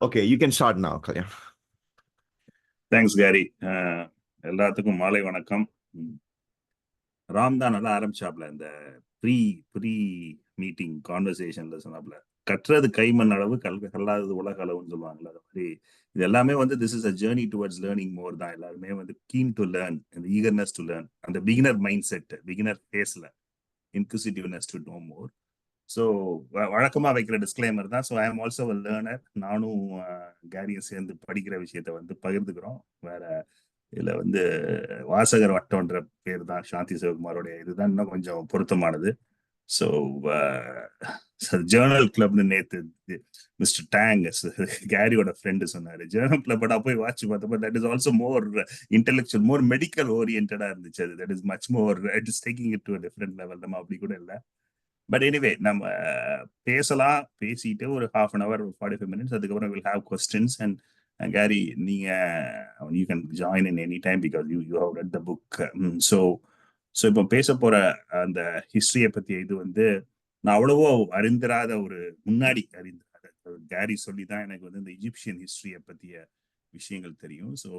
Okay, you can start now, Kalyan. Thanks carry. எல்லாத்துக்கும் மாலை வணக்கம். ராம் தான் நல்லா ஆரம்பிச்சாப்ல இந்த ப்ரீ ப்ரீ மீட்டிங் கான்வர்சேஷன்ல சொன்னாப்ல, கற்றது கைமண் அளவு கல்லாதது உலக அளவுன்னு சொல்லுவாங்கல்ல, அது மாதிரி இது எல்லாமே வந்து this is a journey towards learning more தான். எல்லாருமே வந்து கீன் டு லேர்ன், அந்த ஈகர்னஸ் டு லேர்ன், அந்த பிகினர் மைண்ட் செட், பிகினர் ஃபேஸ்ல inquisitiveness to know more. So வழக்கமா வைக்கிற டிஸ்க்ளைமர் தான். So I am also a learner. நானும் கேரியும் சேர்ந்து படிக்கிற விஷயத்த வந்து பகிர்ந்துக்கிறோம். வேற இதுல வந்து வாசகர் வட்டம்ன்ற பேர் தான் சாந்தி சிவகுமாரோடைய இதுதான் இன்னும் கொஞ்சம் பொருத்தமானது. ஸோ ஜேர்னல் கிளப்னு நேத்து மிஸ்டர் டேங் கேரியோட ஃப்ரெண்டு சொன்னாரு, ஜேர்னல் கிளப் போய் வாட்ச் பார்த்தப்ப that is also more intellectual, more medical ஓரியன்டா இருந்துச்சு. அது that is much more, it is taking it to different level. நம்ம அப்படி கூட இல்லை. பட் எனிவே நம்ம பேசலாம், பேசிட்டு ஒரு ½ an hour 45 minutes, அதுக்கப்புறம் will have questions. And Carey, நீங்க you can join in any time because you have read the book. So இப்போ பேச போற அந்த ஹிஸ்டரியை பத்தி இது வந்து நான் அவ்வளவோ அறிந்திராத, ஒரு முன்னாடி அறிந்திராத, கேரி சொல்லி தான் எனக்கு வந்து இந்த இஜிப்சியன் ஹிஸ்டரியை பத்திய விஷயங்கள் தெரியும். ஸோ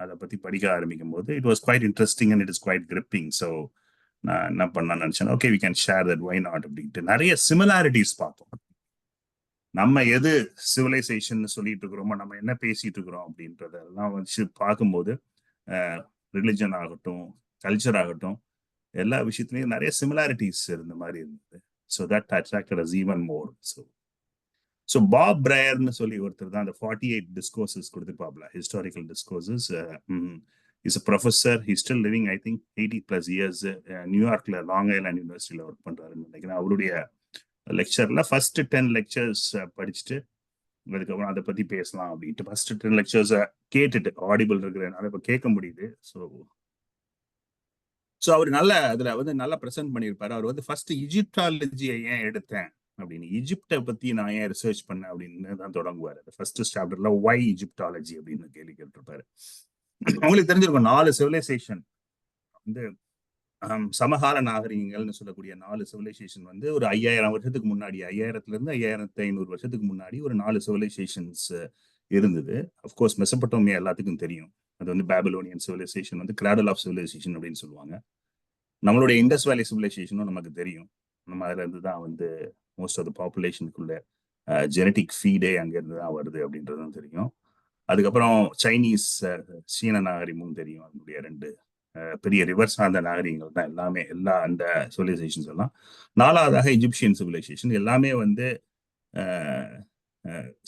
அதை பத்தி படிக்க ஆரம்பிக்கும் போது it was quite interesting and it is quite gripping. So நான் என்ன பண்ணலாம்னு நினைச்சேன், okay we can share that, why not அப்படின்ட்டு. நிறைய சிமிலாரிட்டிஸ் பார்த்தோம். நம்ம எது சிவிலைசேஷன் சொல்லிட்டு இருக்கிறோமோ, நம்ம என்ன பேசிட்டு இருக்கிறோம் அப்படின்றதெல்லாம் வச்சு பார்க்கும்போது ரிலிஜன் ஆகட்டும், கல்ச்சர் ஆகட்டும், எல்லா விஷயத்துலையும் நிறைய சிமிலாரிட்டிஸ் இருந்த மாதிரி இருந்தது. So that attracted us even more. So Bob பிரயர்னு சொல்லி ஒருத்தர் தான் அந்த 48 டிஸ்கோர்சஸ் கொடுத்துருப்பாப்ல, historical discourses. Is a professor, he still living, I think 80+ years. நியூயார்க்ல லாங் ஐலாண்ட் யூனிவர்சிட்டியில ஒர்க் பண்றாருன்னு நினைக்கிறேன். அவருடைய லெக்சர்ல ஃபர்ஸ்ட் 10 lectures படிச்சுட்டு அதுக்கப்புறம் அதை பத்தி பேசலாம் அப்படின்ட்டு ஃபர்ஸ்ட் 10 lectures கேட்டுட்டு, ஆடிபிள் இருக்கிறதுனால இப்போ கேட்க முடியுது. ஸோ அவர் நல்ல அதுல வந்து நல்லா ப்ரெசென்ட் பண்ணியிருப்பாரு. அவர் வந்து ஃபர்ஸ்ட் இஜிப்டாலஜியை ஏன் எடுத்தேன் அப்படின்னு, இஜிப்டை பத்தி நான் ஏன் ரிசர்ச் பண்ணேன் அப்படின்னு தான் தொடங்குவார். ஃபர்ஸ்ட் சாப்டர்ல வை இஜிப்டாலஜி அப்படின்னு கேள்வி கேட்டிருப்பாரு. அவங்களுக்கு தெரிஞ்சிருக்கும் 4 சிவிலைசேஷன் வந்து சமகால நாகரிகங்கள்னு சொல்லக்கூடிய 4 சிவிலைசேஷன் வந்து ஒரு 5000 வருஷத்துக்கு முன்னாடி, 5000 இருந்து 5500 வருஷத்துக்கு முன்னாடி ஒரு 4 சிவிலைசேஷன்ஸ் இருந்தது. அப்கோர்ஸ் மெசபடோமியா எல்லாத்துக்கும் தெரியும். அது வந்து பாபிலோனியன் சிவிலைசேஷன் வந்து கிராடல் ஆஃப் சிவிலைசேஷன் அப்படின்னு சொல்லுவாங்க. நம்மளுடைய இண்டஸ் வேலி சிவிலைசேஷனும் நமக்கு தெரியும். நம்ம அதுல இருந்து தான் வந்து மோஸ்ட் ஆஃப் த பாப்புலேஷனுக்குள்ள ஜெனட்டிக் ஃபீடே அங்கேருந்து தான் வருது அப்படின்றதும் தெரியும். அதுக்கப்புறம் சைனீஸ், சீன நாகரிகமும் தெரியும். அதனுடைய 2 பெரிய ரிவர் சார்ந்த நாகரிகங்கள் தான் எல்லாமே, எல்லா அந்த சிவிலைசேஷன்ஸ் எல்லாம். 4வதாக இஜிப்சியன் சிவிலைசேஷன், எல்லாமே வந்து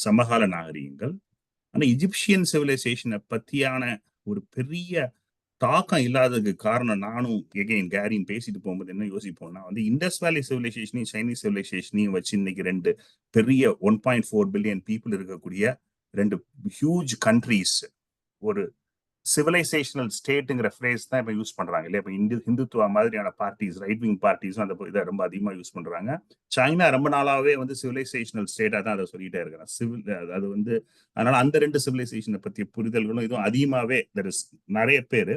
சமகால நாகரிகங்கள். ஆனா இஜிப்சியன் சிவிலைசேஷனை பத்தியான ஒரு பெரிய தாக்கம் இல்லாததுக்கு காரணம், நானும் எகைன் கேரியும் பேசிட்டு போகும்போது என்ன யோசிப்போம்னா வந்து இண்டஸ் வேலி சிவிலைசேஷனையும் சைனீஸ் சிவிலைசேஷனையும் வச்சு இன்னைக்கு 2 பெரிய 1.4 பில்லியன் பீப்புள் இருக்கக்கூடிய 2 ஹியூஜ் கண்ட்ரீஸ் ஒரு சிவிலைசேஷனல் ஸ்டேட்டுங்கிற ஃப்ரேஸ் தான் இப்போ யூஸ் பண்றாங்க இல்லையா? இப்போ இந்துத்துவா மாதிரியான பார்ட்டிஸ், ரைட் விங் பார்ட்டிஸும் அந்த இதை ரொம்ப அதிகமாக யூஸ் பண்றாங்க. சைனா ரொம்ப நாளாவே வந்து சிவிலைசேஷனல் ஸ்டேட்டா தான் அதை சொல்லிட்டே இருக்கிறான். அது வந்து அதனால அந்த 2 சிவிலைசேஷனை பற்றிய புரிதல்களும் இதுவும் அதிகமாகவே நிறைய பேர்.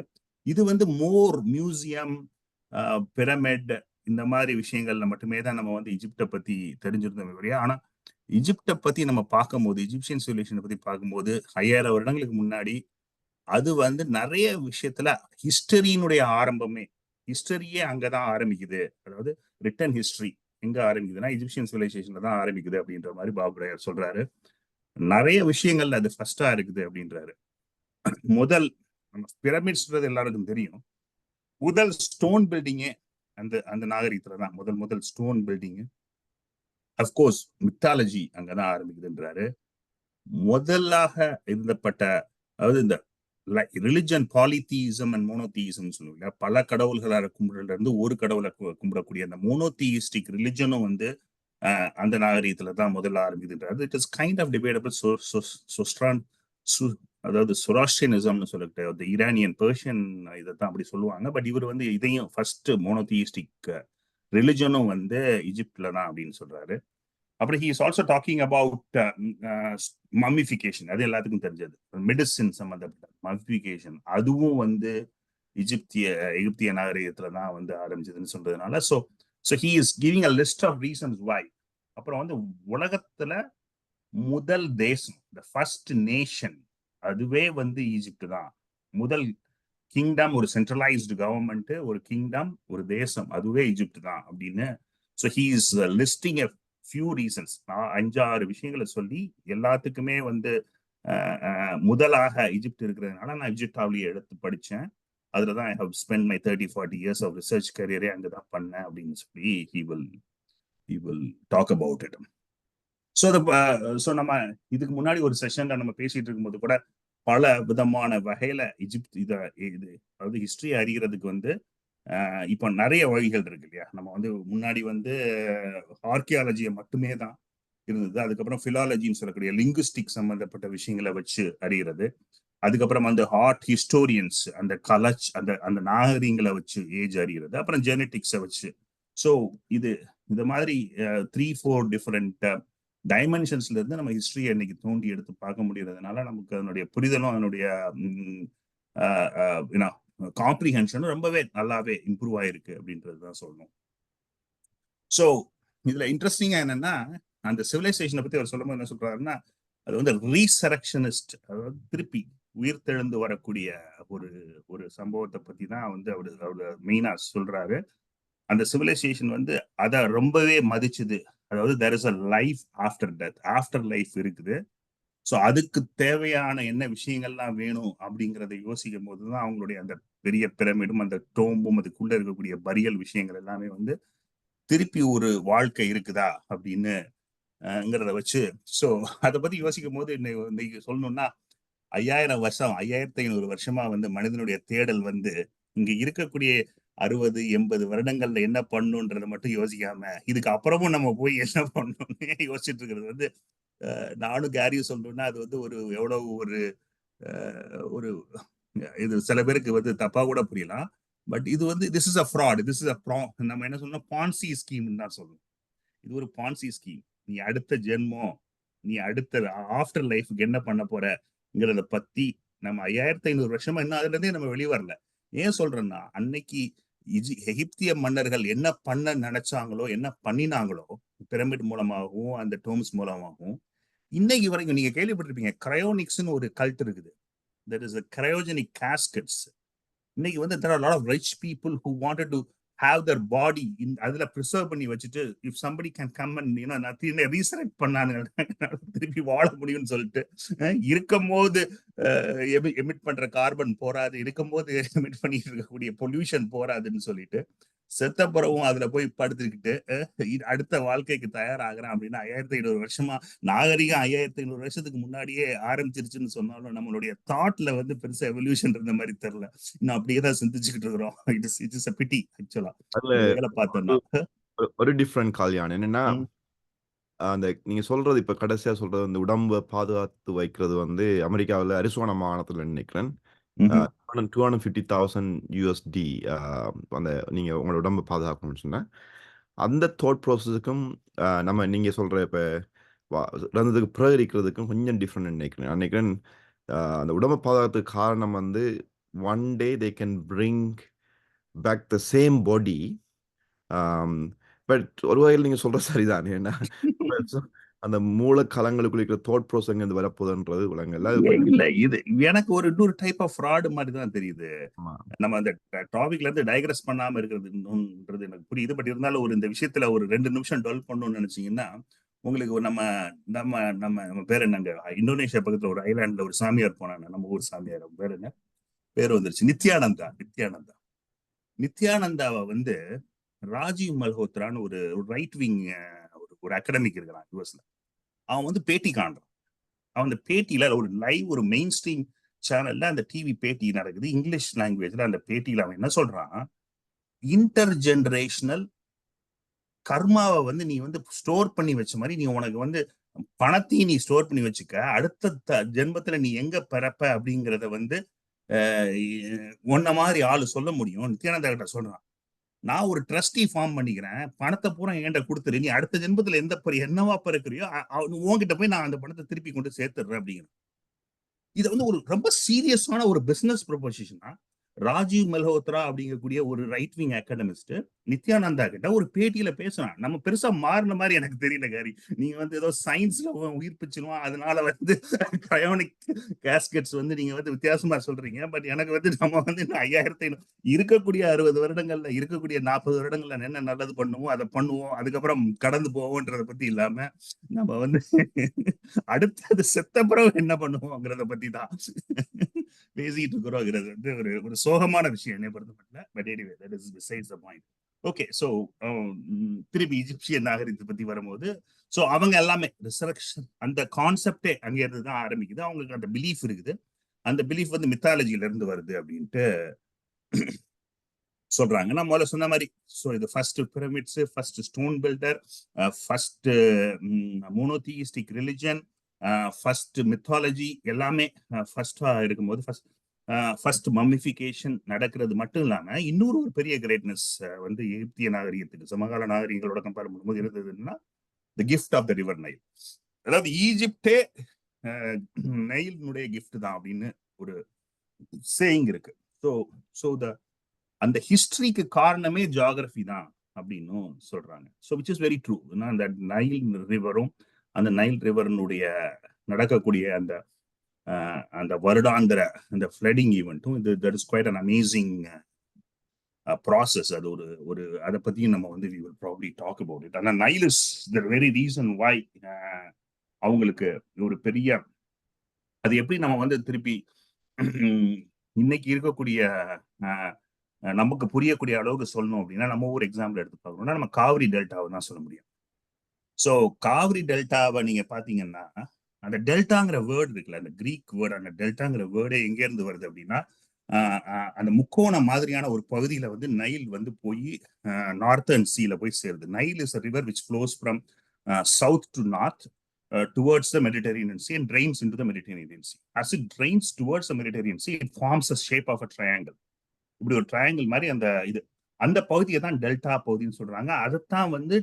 இது வந்து மோர் மியூசியம், பிரமிட், இந்த மாதிரி விஷயங்கள்ல மட்டுமே தான் நம்ம வந்து இஜிப்டை பத்தி தெரிஞ்சிருந்தோம் இல்லையா? ஆனா இஜிப்டை பத்தி நம்ம பார்க்கும்போது, இஜிப்சியன் சிவிலைசேஷனை பத்தி பார்க்கும்போது 5000 வருடங்களுக்கு முன்னாடி அது வந்து நிறைய விஷயத்துல ஹிஸ்டரியினுடைய ஆரம்பமே, ஹிஸ்டரியே அங்கதான் ஆரம்பிக்குது. அதாவது ரிட்டன் ஹிஸ்டரி எங்க ஆரம்பிக்குதுன்னா இஜிப்சியன் சிவிலைசேஷன்ல தான் ஆரம்பிக்குது அப்படின்ற மாதிரி பாப் பிரயர் சொல்றாரு. நிறைய விஷயங்கள்ல அது ஃபர்ஸ்டா இருக்குது அப்படின்றாரு. முதல் பிரமிட்ஸ்ன்றது எல்லாருக்கும் தெரியும். முதல் ஸ்டோன் பில்டிங்கே அந்த நாகரிகத்துல தான் முதல் ஸ்டோன் பில்டிங். அப்கோர்ஸ் மித்தாலஜி அங்கதான் ஆரம்பிக்குதுன்றாரு. முதலாக இருந்தப்பட்ட, அதாவது இந்த ரிலிஜன் பாலிதீசம் அண்ட் மோனோதீசம் சொல்லுவாங்க. பல கடவுள்களை கும்பிடுறதுல இருந்து ஒரு கடவுளை கும்பிடக்கூடிய அந்த மோனோதீஸ்டிக் ரிலிஜனும் வந்து அந்த நாகரிகத்துல தான் முதல்ல ஆரம்பிக்குதுன்றாரு. It is kind of debatable. அதாவது சொராஸ்ட்ரியனிசம்னு சொல்லிட்டு அந்த ஈரானியன் பெர்ஷியன் இதைத்தான் அப்படி சொல்லுவாங்க. பட் இவர் வந்து இதையும் ஃபர்ஸ்ட் மோனோதீஸ்டிக் ரிலிஜனும் வந்து இஜிப்ட்ல தான் அப்படின்னு சொல்றாரு. அப்புறம் he is also talking about mummification. அது எல்லாத்துக்கும் தெரிஞ்சது. மெடிசின் சம்பந்தப்பட்ட மம்மிஃபிகேஷன், அதுவும் வந்து எகிப்திய நாகரிகத்துல தான் வந்து ஆரம்பிச்சதுன்னு சொல்றதுனால so he is giving a list of reasons why. அப்புறம் வந்து உலகத்துல முதல் தேசம், த ஃபர்ஸ்ட் நேஷன், அதுவே வந்து ஈஜிப்ட் தான். முதல் கிங்டம், ஒரு சென்ட்ரலைஸ்டு கவர்மெண்ட், ஒரு கிங்டம், ஒரு தேசம், அதுவே ஈஜிப்ட் தான் அப்படின்னு. So he is listing a few reasons. நான் 5-6 விஷயங்களை சொல்லி எல்லாத்துக்குமே வந்து முதலாக ஈஜிப்ட் இருக்கிறதுனால நான் ஈஜிப்டாவிலேயே எடுத்து படித்தேன். அதில் தான் I have spent my 30-40 years of research கரியரே அங்கே தான் பண்ணேன் அப்படின்னு சொல்லி he will talk about it. So நம்ம இதுக்கு முன்னாடி ஒரு செஷன்ல நம்ம பேசிட்டு இருக்கும்போது கூட பல விதமான வகையில இது அதாவது ஹிஸ்டரி அறிகிறதுக்கு வந்து இப்போ நிறைய வழிகள் இருக்கு இல்லையா. நம்ம வந்து முன்னாடி வந்து ஆர்கியாலஜியை மட்டுமே தான் இருந்தது. அதுக்கப்புறம் பிலாலஜின்னு சொல்லக்கூடிய லிங்குஸ்டிக் சம்பந்தப்பட்ட விஷயங்களை வச்சு அறிகிறது. அதுக்கப்புறம் அந்த ஆர்ட் ஹிஸ்டோரியன்ஸ், அந்த அந்த அந்த நாகரீகங்களை வச்சு ஏஜ் அறிகிறது. அப்புறம் ஜெனட்டிக்ஸை வச்சு. ஸோ இது மாதிரி 3-4 டிஃப்ரெண்ட் டைமென்ஷன்ஸ்ல இருந்து நம்ம ஹிஸ்டரியை இன்னைக்கு தோண்டி எடுத்து பார்க்க முடியறதுனால நமக்கு அதனுடைய புரிதலும் அதனுடைய காம்ப்ரிஹென்ஷனும் ரொம்பவே நல்லாவே இம்ப்ரூவ் ஆயிருக்கு அப்படின்றது தான் சொல்லணும். ஸோ இதுல இன்ட்ரெஸ்டிங்கா என்னன்னா, அந்த சிவிலைசேஷனை பத்தி அவர் சொல்லும்போது என்ன சொல்றாருன்னா, அது வந்து ரீசரக்ஷனிஸ்ட், அதாவது திருப்பி உயிர்த்தெழுந்து வரக்கூடிய ஒரு ஒரு சம்பவத்தை பத்தி தான் வந்து அவர் மெயினா சொல்றாரு. அந்த சிவிலைசேஷன் வந்து அதை ரொம்பவே மதிச்சுது. அதாவது there is a life after death, after life இருக்குது. ஸோ அதுக்கு தேவையான என்ன விஷயங்கள்லாம் வேணும் அப்படிங்கிறத யோசிக்கும் போதுதான் அவங்களுடைய அந்த பெரிய பிரமிடும் அந்த டோம்பும் அதுக்குள்ள இருக்கக்கூடிய பரியல் விஷயங்கள் எல்லாமே வந்து திருப்பி ஒரு வாழ்க்கை இருக்குதா அப்படின்னுங்கிறத வச்சு. ஸோ அதை பத்தி யோசிக்கும் போது இன்னைக்கு சொல்லணும்னா 5000 வருஷம் 5500 வருஷமா வந்து மனிதனுடைய தேடல் வந்து இங்க இருக்கக்கூடிய 60-80 வருடங்கள்ல என்ன பண்ணுன்றத மட்டும் யோசிக்காம இதுக்கு அப்புறமும் நம்ம போய் என்ன பண்ணணும்னு யோசிச்சுட்டு இருக்கிறது வந்து நானும் கேரியும் சொல்லணும்னா அது வந்து ஒரு எவ்வளவு ஒரு இது சில பேருக்கு வந்து தப்பா கூட புரியலாம். பட் இது வந்து this is a fraud, this is அ நம்ம என்ன சொல்லணும், பான்சி ஸ்கீம் தான் சொல்லணும். இது ஒரு பான்சி ஸ்கீம். நீ அடுத்த ஜென்மம், நீ அடுத்த ஆஃப்டர் லைஃப்க்கு என்ன பண்ண போறங்கிறத பத்தி நம்ம 5500 வருஷமா இன்னும் அதுல இருந்தே நம்ம வெளியே வரல. ஏன் சொல்றேன்னா, அன்னைக்கு எகிப்திய மன்னர்கள் என்ன பண்ண நினைச்சாங்களோ, என்ன பண்ணினாங்களோ, பிரமிட் மூலமாகவும் அந்த டோம்ஸ் மூலமாகவும் இன்னைக்கு வரைக்கும் நீங்க கேள்விப்பட்டிருப்பீங்க, கிரையோனிக்ஸ்னு ஒரு கல்ட் இருக்குது. there is a cryogenic caskets. இன்னைக்கு வந்து there are a lot of rich people who wanted to have their body in அதுல ப்ரிசர்வ் பண்ணி வச்சுட்டு if somebody can come and நத்தின ரீசரெக்ட் பண்ணானுங்க திருப்பி வாழ முடியும்னு சொல்லிட்டு இருக்கும் போது எமிட் பண்ற கார்பன் போராது, இருக்கும் போது எமிட் பண்ணிட்டு இருக்கக்கூடிய பொல்யூஷன் போராதுன்னு சொல்லிட்டு செத்த பிறவும் அதுல போய் படுத்துக்கிட்டு அடுத்த வாழ்க்கைக்கு தயாராகிறான். அப்படின்னா 5500 வருஷமா நாகரிகம் 5500 வருஷத்துக்கு முன்னாடியே ஆரம்பிச்சிருச்சுன்னு சொன்னாலும் நம்மளுடைய தாட்ல வந்து பெருசா எவல்யூஷன் இருந்த மாதிரி தெரியல. இன்னும் அப்படியே தான் சிந்திச்சுக்கிட்டு இருக்கிறோம். இட் இஸ் a pity ஆக்சுவலா. வேலை பார்த்தோம்னா ஒரு டிஃப்ரெண்ட் கல்யாணம் என்னன்னா, அந்த நீங்க சொல்றது இப்ப கடைசியா சொல்றது வந்து உடம்ப பாதுகாத்து வைக்கிறது வந்து அமெரிக்காவில் அரிசோனா மாகாணத்துல நினைக்கிறேன். $250,000 அந்த நீங்க உங்களோட உடம்பை பாதுகாக்கணும்னு சொன்னா அந்த தாட் ப்ராசஸுக்கும் நம்ம நீங்க சொல்ற இப்ப இறந்ததுக்கு பிறகு இருக்கிறதுக்கும் கொஞ்சம் டிஃப்ரெண்ட் நினைக்கிறேன். அந்த உடம்பை பாதுகாத்துக்கு காரணம் வந்து one day they can bring back the same body. But ஒரு வகையில் நீங்க சொல்ற சரிதான். ஏன்னா அந்த மூல களங்களுக்குள்ள இருக்கிற தாட் ப்ராசஸ் எங்க இருந்து வரப்போகுதுன்றது விளங்கல. இல்ல இது எனக்கு ஒரு இன்னொரு டைப் ஆஃப் ஃப்ராட் மாதிரி தான் தெரியுது. நம்ம அந்த டாபிக்ல இருந்து டைக்ரஸ் பண்ணாம இருக்கிறதுன்றது எனக்கு புரியுது. பட் இருந்தாலும் ஒரு இந்த விஷயத்துல ஒரு 2 நிமிஷம் டெவலப் பண்ணணும்னு நினைச்சீங்கன்னா, உங்களுக்கு நம்ம நம்ம நம்ம நம்ம பேர் என்னங்க, இந்தோனேஷியா பக்கத்துல ஒரு ஐலாண்ட்ல ஒரு சாமியார் போனாங்க, நம்ம ஊர் சாமியார், பேர் என்ன பேர் வந்துருச்சு, நித்யானந்தாவை வந்து ராஜீவ் மல்ஹோத்ரான்னு ஒரு ரைட் விங் ஒரு அகாடமிக் இருக்கிறான் யூஎஸ்ல. அவன் வந்து பேட்டி காண்றான். அவன் அந்த பேட்டியில ஒரு லைவ் ஒரு மெயின் ஸ்ட்ரீம் சேனல்ல அந்த டிவி பேட்டி நடக்குது இங்கிலீஷ் லாங்குவேஜ்ல. அந்த பேட்டியில அவன் என்ன சொல்றான், இன்டர் ஜெனரேஷனல் கர்மாவை வந்து நீ வந்து ஸ்டோர் பண்ணி வச்ச மாதிரி நீ உனக்கு வந்து பணத்தையும் நீ ஸ்டோர் பண்ணி வச்சுக்க, அடுத்த ஜென்மத்துல நீ எங்க பிறப்ப அப்படிங்கிறத வந்து உன்ன மாதிரி ஆளு சொல்ல முடியும். நித்யானந்தா கிட்ட சொல்றான், நான் ஒரு ட்ரஸ்டி ஃபார்ம் பண்ணிக்கிறேன், பணத்தை பூரா என்கிட்ட கொடுத்துரு, நீ அடுத்த ஜென்மத்துல என்னவா பிறக்கிறியோ உன்கிட்ட போய் நான் அந்த பணத்தை திருப்பி கொண்டு சேர்த்துடுறேன் அப்படிங்கிறேன். இது வந்து ஒரு ரொம்ப சீரியஸான ஒரு பிசினஸ் ப்ரொபோசிஷனா ராஜீவ் மல்ஹோத்ரா அப்படிங்கக்கூடிய ஒரு ரைட் விங் அகாடமிஸ்ட் நித்யானந்தா கிட்ட ஒரு பேட்டியில பேசுறான். நம்ம பெருசா மாறின மாதிரி எனக்கு தெரியல கேரி. நீங்க வந்து ஏதோ சயின்ஸ்ல உயிர் பிச்சுருவான், அதனால வந்து கிரையோனிக் கேஸ்கெட்ஸ் வந்து நீங்க வந்து வித்தியாசமா சொல்றீங்க. பட் எனக்கு வந்து நம்ம வந்து 5500 இருக்கக்கூடிய 60 வருடங்கள்ல இருக்கக்கூடிய 40 வருடங்கள்ல என்ன நல்லது பண்ணுவோம் அதை பண்ணுவோம், அதுக்கப்புறம் கடந்து போவோன்றத பத்தி இல்லாம நம்ம வந்து அடுத்தது செத்த பிறகு என்ன பண்ணுவோங்கிறத பத்தி தான் பேசிட்டு இருக்கிறோங்கிறது வந்து ஒரு ஒரு சோகமான விஷயம் என்னை பொறுத்த மட்டும். But anyway that is besides the point. Okay, so திருப்பி இஜிப்சியன் நாகரிகத்தை பத்தி வரும்போது, ஸோ அவங்க எல்லாமே ரிசரக்ஷன் அந்த கான்செப்டே அங்கே இருந்து தான் ஆரம்பிக்குது. அவங்களுக்கு அந்த பிலீஃப் இருக்குது. அந்த பிலீஃப் வந்து மித்தாலஜில இருந்து வருது அப்படின்ட்டு சொல்றாங்க. நான் முதல்ல சொன்ன மாதிரி, ஸோ இது first pyramids, first stone builder, first monotheistic religion, first mythology எல்லாமே ஃபர்ஸ்டா இருக்கும்போது ஃபர்ஸ்ட் மம்மிஃபிகேஷன் நடக்கிறது மட்டும் இல்லாம இன்னொரு ஒரு பெரிய கிரேட்னஸ் வந்து எகிப்திய நாகரிகத்துக்கு சமகால நாகரிகங்களோட கம்பேர் பண்ணும்போது இருந்ததுன்னா the gift of the river Nile. அதாவது ஈஜிப்டே நைலினுடைய கிஃப்ட் தான் அப்படின்னு ஒரு சேயிங் இருக்கு. ஸோ அந்த ஹிஸ்டரிக்கு காரணமே ஜியாகிரபி தான் அப்படின்னும் சொல்றாங்க. So which is very true. அந்த நைல் ரிவரும் அந்த நைல் ரிவரனுடைய நடக்கக்கூடிய அந்த வருடாந்திர அந்த ஃப்ளட்டிங் ஈவெண்ட்டும் இது that is quite an amazing process. அது ஒரு அதை பத்தியும் நம்ம வந்து we will probably talk about it. ஆனா Nile is the very reason why அவங்களுக்கு ஒரு பெரிய அது எப்படி நம்ம வந்து திருப்பி இன்னைக்கு இருக்கக்கூடிய நமக்கு புரியக்கூடிய அளவுக்கு சொல்லணும் அப்படின்னா நம்ம ஒரு எக்ஸாம்பிள் எடுத்து பார்க்கணும்னா நம்ம காவிரி டெல்டாவை தான் சொல்ல முடியும். ஸோ காவிரி டெல்டாவை நீங்க பாத்தீங்கன்னா அந்த டெல்டாங்கிற வேர்டு இருக்குல்ல, அந்த கிரீக் வேர்டு, அந்த டெல்டாங்கிற வேர்டே எங்க இருந்து வருது அப்படின்னா அந்த முக்கோண மாதிரியான ஒரு பகுதியில வந்து நைல் வந்து போய் நார்த்தர்ன் சீல போய் சேருது. Nile is a river which flows from south to north towards the Mediterranean Sea and drains into the Mediterranean Sea. As it drains towards the Mediterranean Sea, it forms a shape of a triangle. இப்படி ஒரு triangle மாதிரி அந்த பகுதியை தான் delta பகுதின்னு சொல்றாங்க. அதைத்தான் வந்து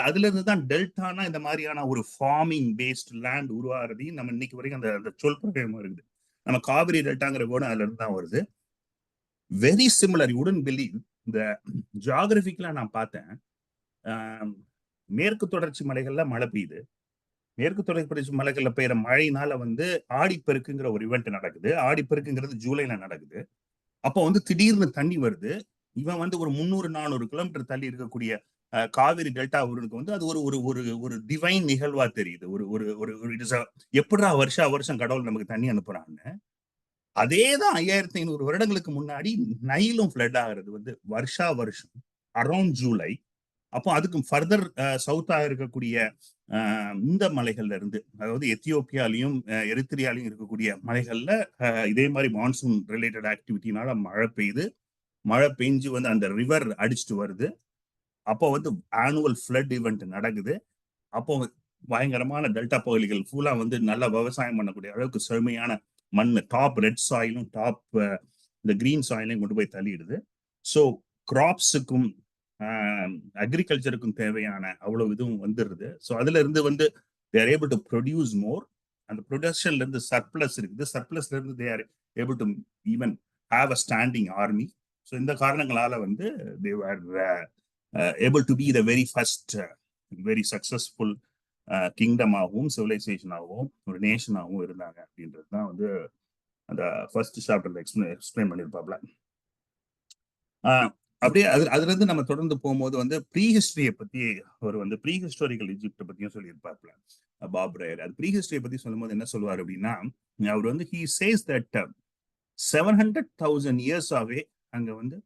அதுல இருந்து தான் டெல்டானா இந்த மாதிரியான ஒரு ஃபார்மிங் பேஸ்ட் லேண்ட் உருவாகிறதையும் நம்ம இன்னைக்கு வரைக்கும் அந்த சொல் பிரயோகமா இருக்குது. நம்ம காவிரி டெல்டாங்கிற வேர்டு அதுல இருந்து தான் வருது. Very similar, you wouldn't believe. இந்த ஜியாகிரபிக்கலா நான் பார்த்தேன், மேற்கு தொடர்ச்சி மலைகள்ல மழை பெய்யுது. மேற்கு தொடர்ச்சி மலைகள்ல பெய்யற மழையினால வந்து ஆடிப்பெருக்குங்கிற ஒரு இவெண்ட் நடக்குது. ஆடிப்பெருக்குங்கிறது ஜூலைல நடக்குது. அப்போ வந்து திடீர்னு தண்ணி வருது. இவன் வந்து ஒரு 300-400 கிலோமீட்டர் தள்ளி இருக்கக்கூடிய காவிரி டெல்டா ஊருக்கு வந்து அது ஒரு டிவைன் நிகழ்வா தெரியுது. எப்படா வருஷம் கடவுள் நமக்கு தண்ணி அனுப்புறான்னு. அதேதான் 5500 வருடங்களுக்கு முன்னாடி நைலும் ஃபிளட் ஆகிறது வந்து வருஷம் அரௌண்ட் ஜூலை. அப்போ அதுக்கு ஃபர்தர் சவுத்தா இருக்கக்கூடிய இந்த மலைகள்ல இருந்து, அதாவது எத்தியோப்பியாலையும் எரித்திரியாலையும் இருக்கக்கூடிய மலைகள்ல இதே மாதிரி மான்சூன் ரிலேட்டட் ஆக்டிவிட்டினால மழை பெஞ்சு வந்து அந்த ரிவர் அடிச்சுட்டு வருது. அப்போ வந்து ஆனுவல் ஃபிளட் ஈவெண்ட் நடக்குது. அப்போ பயங்கரமான டெல்டா பகுதிகள் ஃபுல்லா வந்து நல்லா விவசாயம் பண்ணக்கூடிய அளவுக்கு செழுமையான மண், டாப் ரெட் சாயிலும் டாப் இந்த கிரீன் சாயிலையும் கொண்டு போய் தள்ளிடுது. ஸோ கிராப்ஸுக்கும் அக்ரிகல்ச்சருக்கும் தேவையான அவ்வளவு இதுவும் வந்துடுது. ஸோ அதுல இருந்து வந்து they are able to produce more. அந்த ப்ரொடக்ஷன்ல இருந்து சர்ப்ளஸ் இருக்குது. சர்ப்ளஸ்ல இருந்து they are able to even have a standing army. So இந்த காரணங்களால வந்து they were able to be the very first very successful கிங்டமாகவும் சிவிலைசேஷனாகவும் ஒரு நேஷனாகவும் இருந்தாங்க அப்படின்றது தான் வந்து அந்த ஃபர்ஸ்ட் சாப்டர்ல எக்ஸ்பிளைன் பண்ணியிருப்பாப்ல. அப்படியே அதுல இருந்து நம்ம தொடர்ந்து போகும்போது வந்து ப்ரீ ஹிஸ்டரியை பத்தி அவர் வந்து ப்ரீ ஹிஸ்டாரிக்கல் ஈஜிப்டை பத்தியும் சொல்லியிருப்பாப்ல பாப் ரயர். அது ப்ரீ ஹிஸ்டரியை பத்தி சொல்லும்போது என்ன சொல்லுவார் அப்படின்னா, அவர் வந்து he says that 700,000 இயர்ஸாவே அங்க வந்து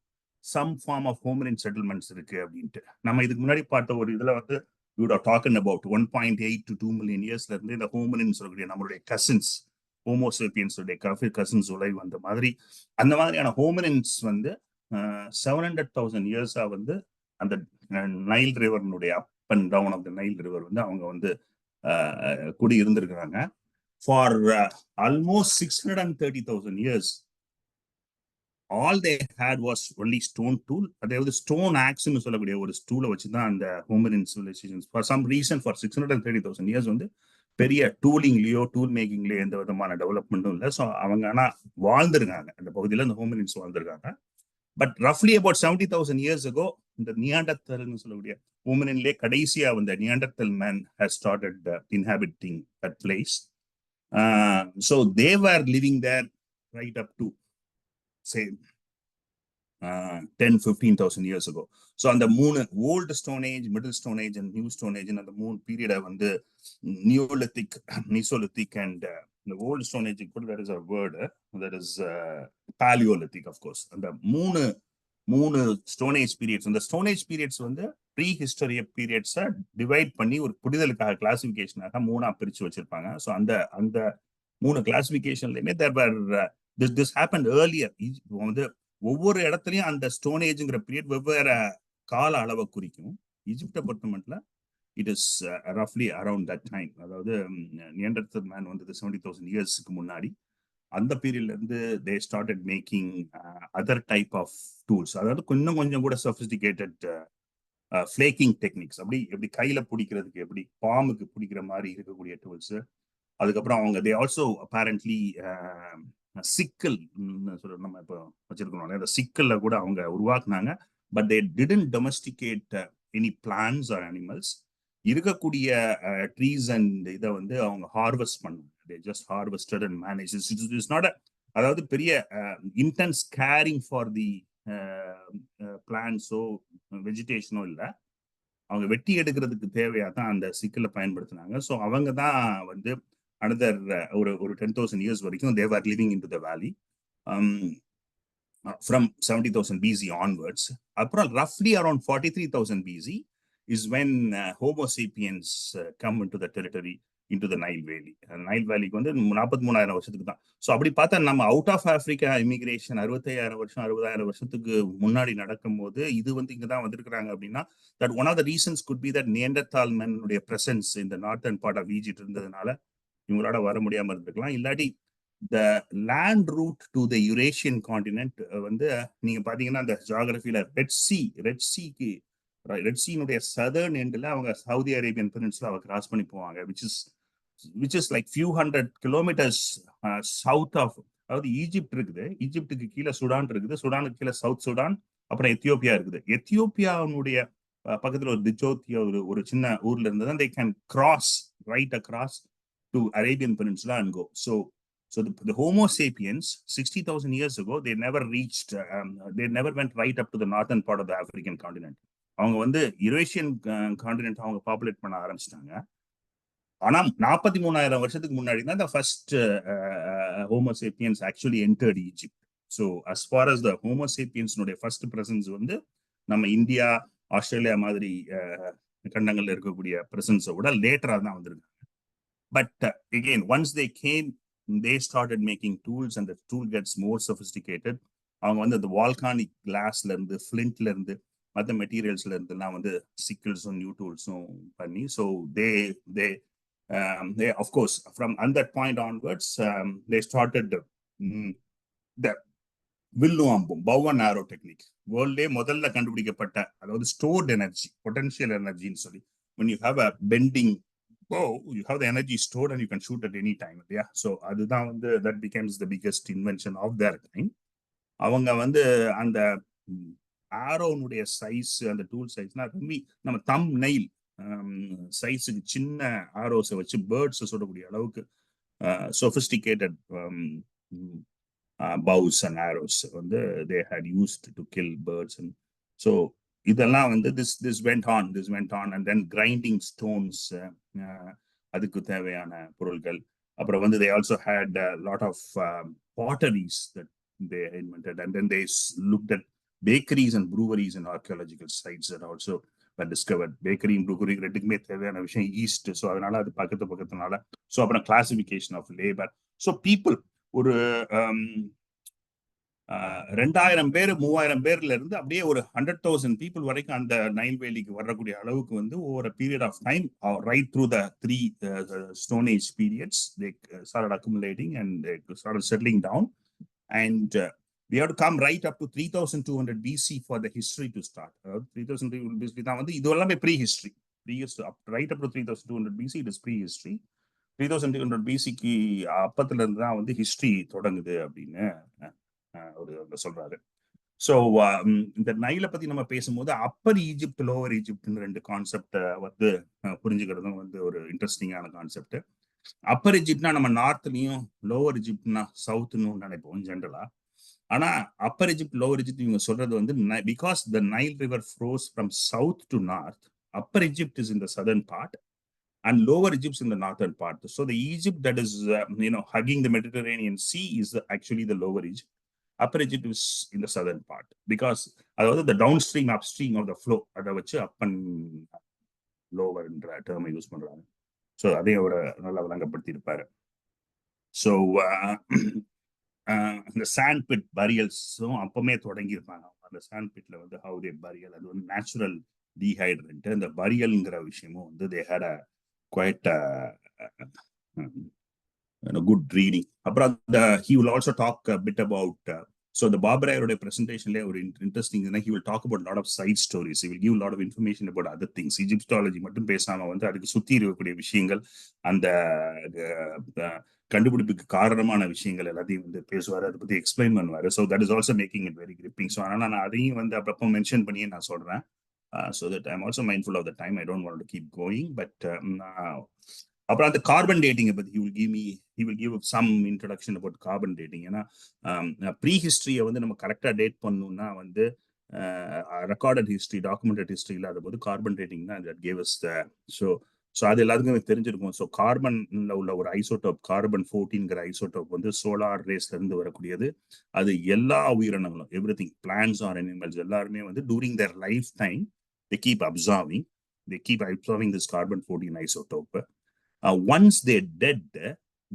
சம் ஃபார்ம் ஆஃப் ஹோமினின் செட்டில்மெண்ட்ஸ் இருக்கு அப்படின்ட்டு. நம்ம இதுக்கு முன்னாடி பார்த்த ஒரு இதுல வந்து we would have talking about 1.8 to 2 million இயர்ஸ்ல இருந்து இந்த ஹோமினின் சொல்லக்கூடிய நம்மளுடைய கசின்ஸ் ஹோமோசேப்பியன்ஸ் கசின்ஸ் உலை வந்த மாதிரி அந்த மாதிரியான ஹோமினின்ஸ் வந்து 700,000 இயர்ஸா வந்து அந்த நைல் ரிவர்னுடைய up and down of the Nile river வந்து அவங்க வந்து குடி இருந்திருக்கிறாங்க. For almost 630,000 years all they had was only stone tool. அதாவது ஸ்டோன் ஆக்ஸ்னு சொல்லக்கூடிய ஒரு ஸ்டூலை வச்சுதான் அந்த hominin civilisations for some reason for 630,000 years வந்து பெரிய டூலிங்லயோ டூல் மேக்கிங்லயோ எந்த விதமான டெவலப்மெண்ட்டும் இல்லை. ஸோ அவங்க ஆனா வாழ்ந்திருக்காங்க அந்த பகுதியில, அந்த ஹோமினின்ஸ் வாழ்ந்திருக்காங்க. But roughly about 70,000 years ago, இந்த நியாண்டர்தல்னு சொல்லக்கூடிய உமனிலே கடைசியா வந்த Neanderthal man has started inhabiting that place. So they were living there right up to say 10-15,000 years ago. So அந்த மூணு old stone age, middle stone age and new stone age, அந்த மூணு பீரியடை வந்து Neolithic, Mesolithic and இந்த old stone age கூட that is a word that is paleolithic of course. அந்த மூணு stone age periods, அந்த ஸ்டோன் ஏஜ் பீரியட்ஸ் வந்து pre history பீரியட்ஸை divide பண்ணி ஒரு புரிதலுக்காக கிளாசிபிகேஷனாக மூணா பிரிச்சு வச்சிருப்பாங்க. ஸோ அந்த மூணு கிளாசிபிகேஷன்லயுமே this happened earlier. வந்து ஒவ்வொரு இடத்துலயும் அந்த ஸ்டோன் ஏஜ்ங்கிற பீரியட் வெவ்வேறு கால அளவை குறிக்கும். ஈஜிப்டை பொறுத்த மட்டும் இட் இஸ் ரஃப்லி அரௌண்ட் தட் டைம். அதாவது நியாண்டர்தல் மேன் வந்தது 70,000 இயர்ஸ்க்கு முன்னாடி. அந்த பீரியட்ல இருந்து they started making other type of tools. அதாவது கொஞ்சம் கூட சொபிஸ்டிகேட்டட் ஃபிளேக்கிங் டெக்னிக்ஸ், எப்படி கையில பிடிக்கிறதுக்கு எப்படி பாம்புக்கு பிடிக்கிற மாதிரி இருக்கக்கூடிய டூல்ஸ். அதுக்கப்புறம் அவங்க தே ஆல்சோ அப்பேரண்ட்லி சிக்கல் நம்ம இப்போ வச்சிருக்கோம், அந்த சிக்கல்ல கூட அவங்க உருவாக்குனாங்க. But they didn't domesticate any plants or animals. இருக்கக்கூடிய ட்ரீஸ் அண்ட் இதை வந்து அவங்க ஹார்வெஸ்ட் பண்ணாங்க. They just harvested and manage. It's not அதாவது பெரிய இன்டென்ஸ் கேரிங் ஃபார் தி பிளான்ஸோ வெஜிடேஷனோ இல்லை. அவங்க வெட்டி எடுக்கிறதுக்கு தேவையாக தான் அந்த சிக்கலை பயன்படுத்தினாங்க. ஸோ அவங்க தான் வந்து another ஒரு 10,000 years வரைக்கும் they were living into the valley from 70,000 BC onwards. அப்புறம் roughly around 43,000 BC is when Homo sapiens come into the territory, into the Nile Valley. Nile Valleyக்கு வந்து 43,000 வருஷத்துக்கு தான். ஸோ அப்படி பார்த்தா நம்ம அவுட் ஆஃப் ஆப்பிரிக்கா இமிகிரேஷன் 65,000 வருஷம் 60,000 வருஷத்துக்கு முன்னாடி நடக்கும்போது இது வந்து இங்கே தான் வந்திருக்கிறாங்க அப்படின்னா, that one of the reasons could be that Neanderthal men உடைய presence in the northern part of Egypt இருந்ததுனால இவங்களோட வர முடியாம இருந்திருக்கலாம். இல்லாட்டி the land route to the Eurasian continent வந்து நீங்க பாத்தீங்கன்னா அந்த ஜியோகிராஃபில ரெட் சீனுடைய சதர்ன் எண்ட்ல அவங்க சவுதி அரேபியன் பெனின்சுலா கிராஸ் பண்ணி போவாங்க, which is like few hundred kilometers south of, அதாவது ஈஜிப்ட் இருக்குது, ஈஜிப்டுக்கு கீழே சுடான் இருக்குது, சுடானுக்கு கீழே சவுத் சுடான், அப்புறம் எத்தியோப்பியா இருக்குது. எத்தியோப்பியாவுடைய பக்கத்துல ஒரு திஜோத்தியா ஒரு சின்ன ஊர்ல இருந்து they can cross right across to Arabian Peninsula and go. So the Homo sapiens 60,000 years ago, they never reached, they never went right up to the northern part of the African continent. அவங்க வந்து Eurasian continent அவங்க populate பண்ண ஆரம்பிச்சிட்டாங்க. ஆனா 43,000 வருஷத்துக்கு முன்னாடி தான் the first Homo sapiens actually entered Egypt. So as far as the Homo sapiens உடைய first presence வந்து நம்ம இந்தியா, ஆஸ்திரேலியா மாதிரி கண்டங்கள்ல இருக்கக்கூடிய பிரசன்ஸை விட லேட்டரா தான் வந்திருக்காங்க. But again, once they came, they started making tools and the tool gets more sophisticated. அவங்க வந்து அந்த வால்கானிக் கிளாஸ்ல இருந்து, ஃபிளிண்ட்ல இருந்து, மற்ற மெட்டீரியல்ஸ்ல இருந்துலாம் வந்து சிக்கிள்ஸும் நியூ டூல்ஸும் பண்ணி, so they of course from that point onwards they started the வில்லும் அம்பும் bow and arrow technique. வேர்ல்ட்லே முதல்ல கண்டுபிடிக்கப்பட்ட, அதாவது ஸ்டோர்ட் எனர்ஜி, பொட்டன்ஷியல் எனர்ஜின்னு சொல்லி, when you have a bending bow, you have the energy stored and you can shoot at any time. Yeah, so அதுதான் வந்து that becomes the biggest invention of their time. அவங்க வந்து அந்த ஆரோனுடைய size, அந்த tool சைஸ்னா நம்ம தம் nail சைஸுக்கு சின்ன ஆரோஸை வச்சு பேர்ட்ஸை சுடக்கூடிய அளவுக்கு sophisticated bows and arrows வந்து they had used to kill birds. And so இதெல்லாம் வந்து this went on and then grinding stones, அதுக்கு தேவையான பொருட்கள். அப்புறம் வந்து they also had a lot of potteries that they invented, and then they looked at bakeries and breweries and archaeological sites that also were discovered. Bakery and brewery ரெண்டுக்குமே தேவையான விஷயம் east, so அதனால அது பக்கத்துனால. ஸோ அப்புறம் classification of labour. So people ஒரு 2,000 பேர் 3,000 பேர்ல இருந்து அப்படியே ஒரு 100,000 பீப்புள் வரைக்கும் அந்த நைல் வேலிக்கு வரக்கூடிய அளவுக்கு வந்து over period of time, right through the 3 stone age periods, they started accumulating and they started settling down, and we have to come right up to 3,200 BC for the history to start. 3,200 BC தான் வந்து இது எல்லாமே pre-history. Right up to 3,200 BC it is pre-history. 3,200 BCக்கு அப்பத்துல இருந்து தான் வந்து history தொடங்குது அப்படின்னு ஒரு சொல்றாரு. ஸோ இந்த நைலை பத்தி நம்ம பேசும்போது அப்பர் ஈஜிப்ட் லோவர் ஈஜிப்ட்னு ரெண்டு கான்செப்ட் வந்து புரிஞ்சுக்கிறதும் வந்து ஒரு இன்ட்ரெஸ்டிங்கான கான்செப்ட். அப்பர் ஈஜிப்ட்னா நம்ம நார்த்லயும், லோவர் ஈஜிப்ட்னா சவுத்னு நினைப்போம் ஜென்ரலா. ஆனா அப்பர் ஈஜிப்ட் லோவர் ஈஜிப்ட் இவங்க சொல்றது வந்து because the Nile river flows from south to north, upper Egypt is in the southern part and lower Egypt in the northern part. So the Egypt that is hugging the Mediterranean Sea is actually the lower Egypt. Upper Egypt is in the southern part because the downstream upstream of the flow அதை வச்சு up and lower என்ற term use பண்றாங்க. So அதையும் ஒரு நல்லா விளங்கப்படுத்தி இருப்பாரு. So இந்த sand bit பரியல்ஸும் அப்பவுமே தொடங்கியிருப்பாங்க. அந்த சாண்ட் பிட்ல வந்து ஹவு தே பரியல், அது வந்து நேச்சுரல் டீஹைட்ரண்ட். அந்த பரியல்ங்கிற விஷயமும் வந்து they had a quite good reading. He will also talk a bit about so the Barbarayode presentation or interesting, he will talk about a lot of side stories. He will give a lot of information about other things. Egyptology மட்டும் பேசாம வந்து அதுக்கு சுத்தி இருக்கக்கூடிய விஷயங்கள், அந்த கண்டுபிடிப்புக்கு காரணமான விஷயங்கள் எல்லாத்தையும் வந்து பேசுவாரு, அதை பத்தி எக்ஸ்பிளைன் பண்ணுவாரு. So that is also making it very gripping. So அதனால நான் அதையும் வந்து அப்பப்போ மென்ஷன் பண்ணியே நான் சொல்றேன். So that I'm also mindful of the time. I don't want to keep going, but about the carbon dating, but he will give some introduction about carbon dating. Prehistory வந்து நம்ம கரெக்டா டேட் பண்ணணும்னா வந்து recorded history, documented history இல்லாத போது carbon dating தான் that gave us the so அது எல்லாருக்குமே தெரிஞ்சிருக்கும். ஸோ கார்பன்ல உள்ள ஒரு ஐசோடோப், கார்பன் 14ங்கிற ஐசோடோப் வந்து சோலார் ரேஸ்ல இருந்து வரக்கூடியது. அது எல்லா உயிரினங்களும், எவ்ரிதிங், பிளான்ட்ஸ் ஆர் அனிமல்ஸ் எல்லாருமே வந்து during their life time they keep absorbing this carbon 14 isotope. Once they're dead,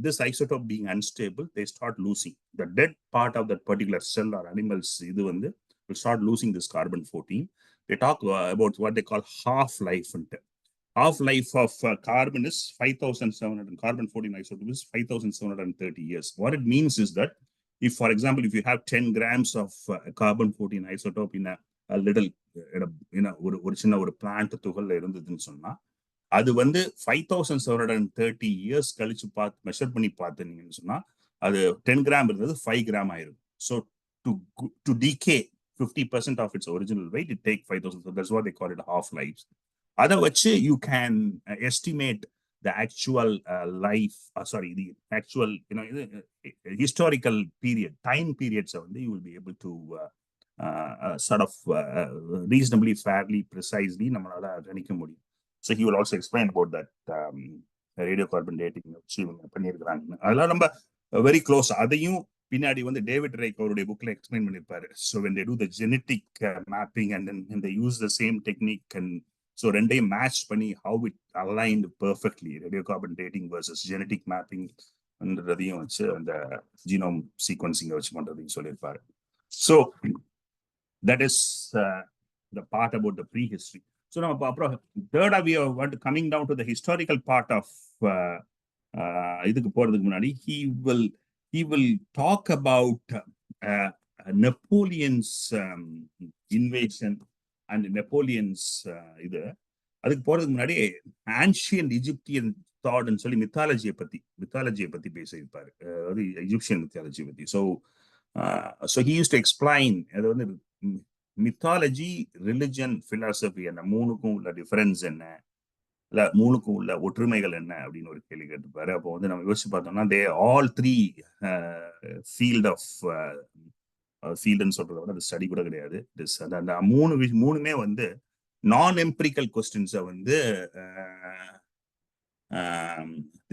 this isotope being unstable, they start losing the dead part of that particular cell or animals. Idu vandu will start losing this carbon 14. They talk about what they call half-life. Half-life of carbon is 5,700. Carbon 14 isotope is 5,730 years. What it means is that if, for example, if you have 10 grams of carbon 14 isotope in a little ஒரு சின்ன ஒரு plant துகள்ல இருந்ததுன்னு சொன்னா, அது வந்து 5,730 years கழிச்சு measure பண்ணி பார்த்தீங்கன்னு சொன்னா அது 10 கிராம் இருந்தது 5 கிராம் ஆயிரும். So to decay 50% of its original weight, it take 5,000. So that's what they call it half-life. அதை வச்சு you can estimate the actual life, the actual historical period, time periods வந்து you will be able to sort of reasonably, fairly, precisely நம்மளால கணிக்க முடியும். So he will also explain about that radiocarbon dating பண்ணியிருக்கிறாங்க. அதெல்லாம் நம்ம very close. அதையும் பின்னாடி வந்து டேவிட் ரைக் அவருடைய புக்ல எக்ஸ்பிளைன் பண்ணியிருப்பாரு. So when they do the genetic mapping and then they use the same technique, and so ரெண்டையும் மேட்ச் பண்ணி how it aligned perfectly, radiocarbon dating versus genetic mapping ன்றதையும் வச்சு அந்த ஜீனோம் சீக்வன்சிங் வச்சு பண்றதையும் சொல்லியிருப்பாரு. So that is the part about the prehistory. So now third we are coming down to the historical part of idukku poradhukku munadi he will talk about Napoleon's invasion and Napoleon's idu adukku poradhukku munadi ancient Egyptian thought and சொல்லி mythology பத்தி பேசியிருப்பாரு, அது Egyptian mythology பத்தி. So he used to explain அது வந்து mythology, religion, philosophy அந்த மூணுக்கும் உள்ள difference என்ன, இல்ல மூணுக்கும் உள்ள ஒற்றுமைகள் என்ன அப்படின்னு ஒரு கேள்வி கேட்டுப்பாரு. அப்போ வந்து நம்ம யோசிச்சு பார்த்தோம்னா they all three ஃபீல்டுன்னு சொல்றத விட அது ஸ்டடி கூட கிடையாது. அந்த மூணுமே வந்து நான் எம்பிரிக்கல் கொஸ்டின்ஸை வந்து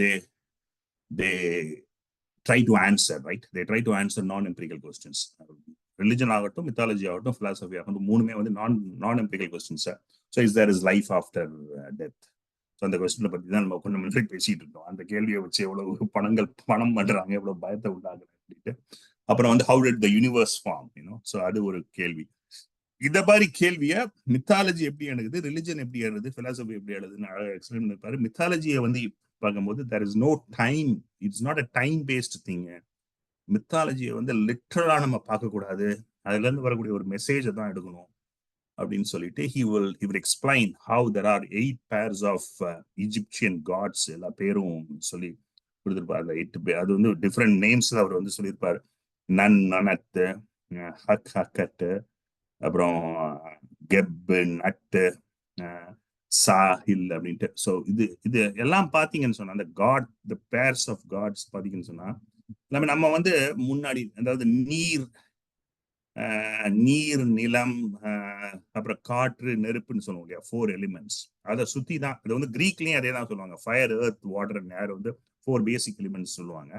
they try to answer, right? They try to answer non-empirical questions. Religion ஆகட்டும், mythology ஆகட்டும், philosophy ஆகட்டும், மூணுமே வந்து non-empirical questions. So is there is life after death? So அந்த கொஸ்டினை பத்தி தான் நம்ம கொஞ்சம் முன்னாடி பேசிட்டு இருக்கோம். அந்த கேள்வியை வச்சு எவ்வளவு பணம் பண்றாங்க, எவ்வளவு பயத்தை உண்டாங்க அப்படின்ட்டு. அப்புறம் வந்து how did the universe form? So அது ஒரு கேள்வி. இந்த மாதிரி கேள்வியை மித்தாலஜி எப்படி எழுதுது, ரிலிஜன் எப்படி எழுதுது, பிலாசபி எப்படி எழுதுன்னு அழகாக எக்ஸ்பிளைன் பண்ணிருப்பாரு. மித்தாலஜியை வந்து பார்க்கும்போது there is no time, it's not a time based thing. மித்தாலஜியை வந்து லிட்டரலா நம்ம பார்க்கக்கூடாது, அதுல இருந்து வரக்கூடிய ஒரு மெசேஜை தான் எடுக்கணும் அப்படின்னு சொல்லிட்டு he will explain how there are 8 pairs of Egyptian gods. எல்லா பேரும் சொல்லி கொடுத்துருப்பாரு. 8 பேர், அது வந்து டிஃப்ரெண்ட் நேம்ஸ் அவர் வந்து சொல்லியிருப்பாரு. நன், நனத், ஹக்கட்டு, அப்புறம் கெப்பு, நட்டு, சாஹில் அப்படின்ட்டு. ஸோ இது இது எல்லாம் பார்த்தீங்கன்னு சொன்னா அந்த god, the pairs of gods பார்த்தீங்கன்னு சொன்னா நம்ம வந்து முன்னாடி, அதாவது நீர், நிலம், அப்புறம் காற்று, நெருப்புன்னு சொல்லுவோம் இல்லையா, 4 எலிமெண்ட்ஸ். அதை சுத்தி தான் இது வந்து கிரீக்லயும் அதே தான் சொல்லுவாங்க. ஃபயர், எர்த், வாட்டர் அண்ட் ஏர் வந்து 4 பேசிக் எலிமெண்ட்ஸ் சொல்லுவாங்க.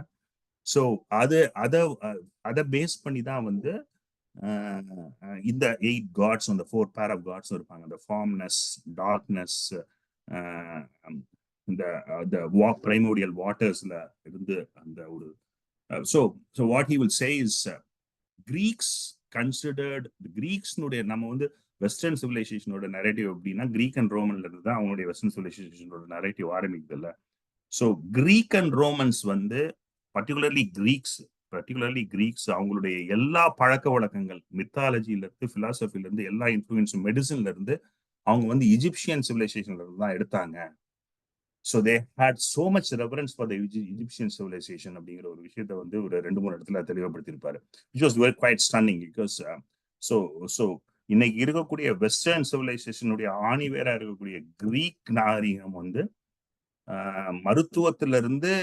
ஸோ அது அதை பேஸ் பண்ணி தான் வந்து இந்த 8 காட்ஸ், அந்த 4 பேர் ஆஃப் காட்ஸ் இருப்பாங்க. அந்த ஃபார்ம்னஸ், டார்க்னஸ், இந்த பிரைமோடியல் வாட்டர்ஸ்ல இருந்து அந்த ஒரு so what he will say is Greeks considered, கிரீக்ஸ்னுடைய நம்ம வந்து வெஸ்டர்ன் சிவிலைசேஷனோட நரேட்டிவ் அப்படின்னா கிரீக் அண்ட் ரோமன்ல இருந்து தான் அவங்களுடைய வெஸ்டர்ன் சிவிலைசேஷனோட நரேட்டிவ் ஆரம்பிக்குது இல்ல. ஸோ கிரீக் அண்ட் ரோமன்ஸ் வந்து பர்டிகுலர்லி கிரீக்ஸ் அவங்களுடைய எல்லா பழக்க வழக்கங்கள், மித்தாலஜில இருந்து, பிலாசபில இருந்து, எல்லா இன்ஃபுளுன்ஸும், மெடிசன்ல இருந்து அவங்க வந்து இஜிப்சியன் சிவிலைசேஷன்ல இருந்து தான் எடுத்தாங்க. So they had so much reference for the Egyptian civilisation அப்படிங்கிற ஒரு விஷயத்த வந்து ஒரு 2-3 இடத்துல தெளிவுபடுத்தியிருப்பாரு. Which was very quite stunning. Because so இன்னைக்கு இருக்கக்கூடிய வெஸ்டர்ன் சிவிலைசேஷனுடைய ஆணி வேற இருக்கக்கூடிய கிரீக் நாகரிகம் வந்து மருத்துவத்திலிருந்து,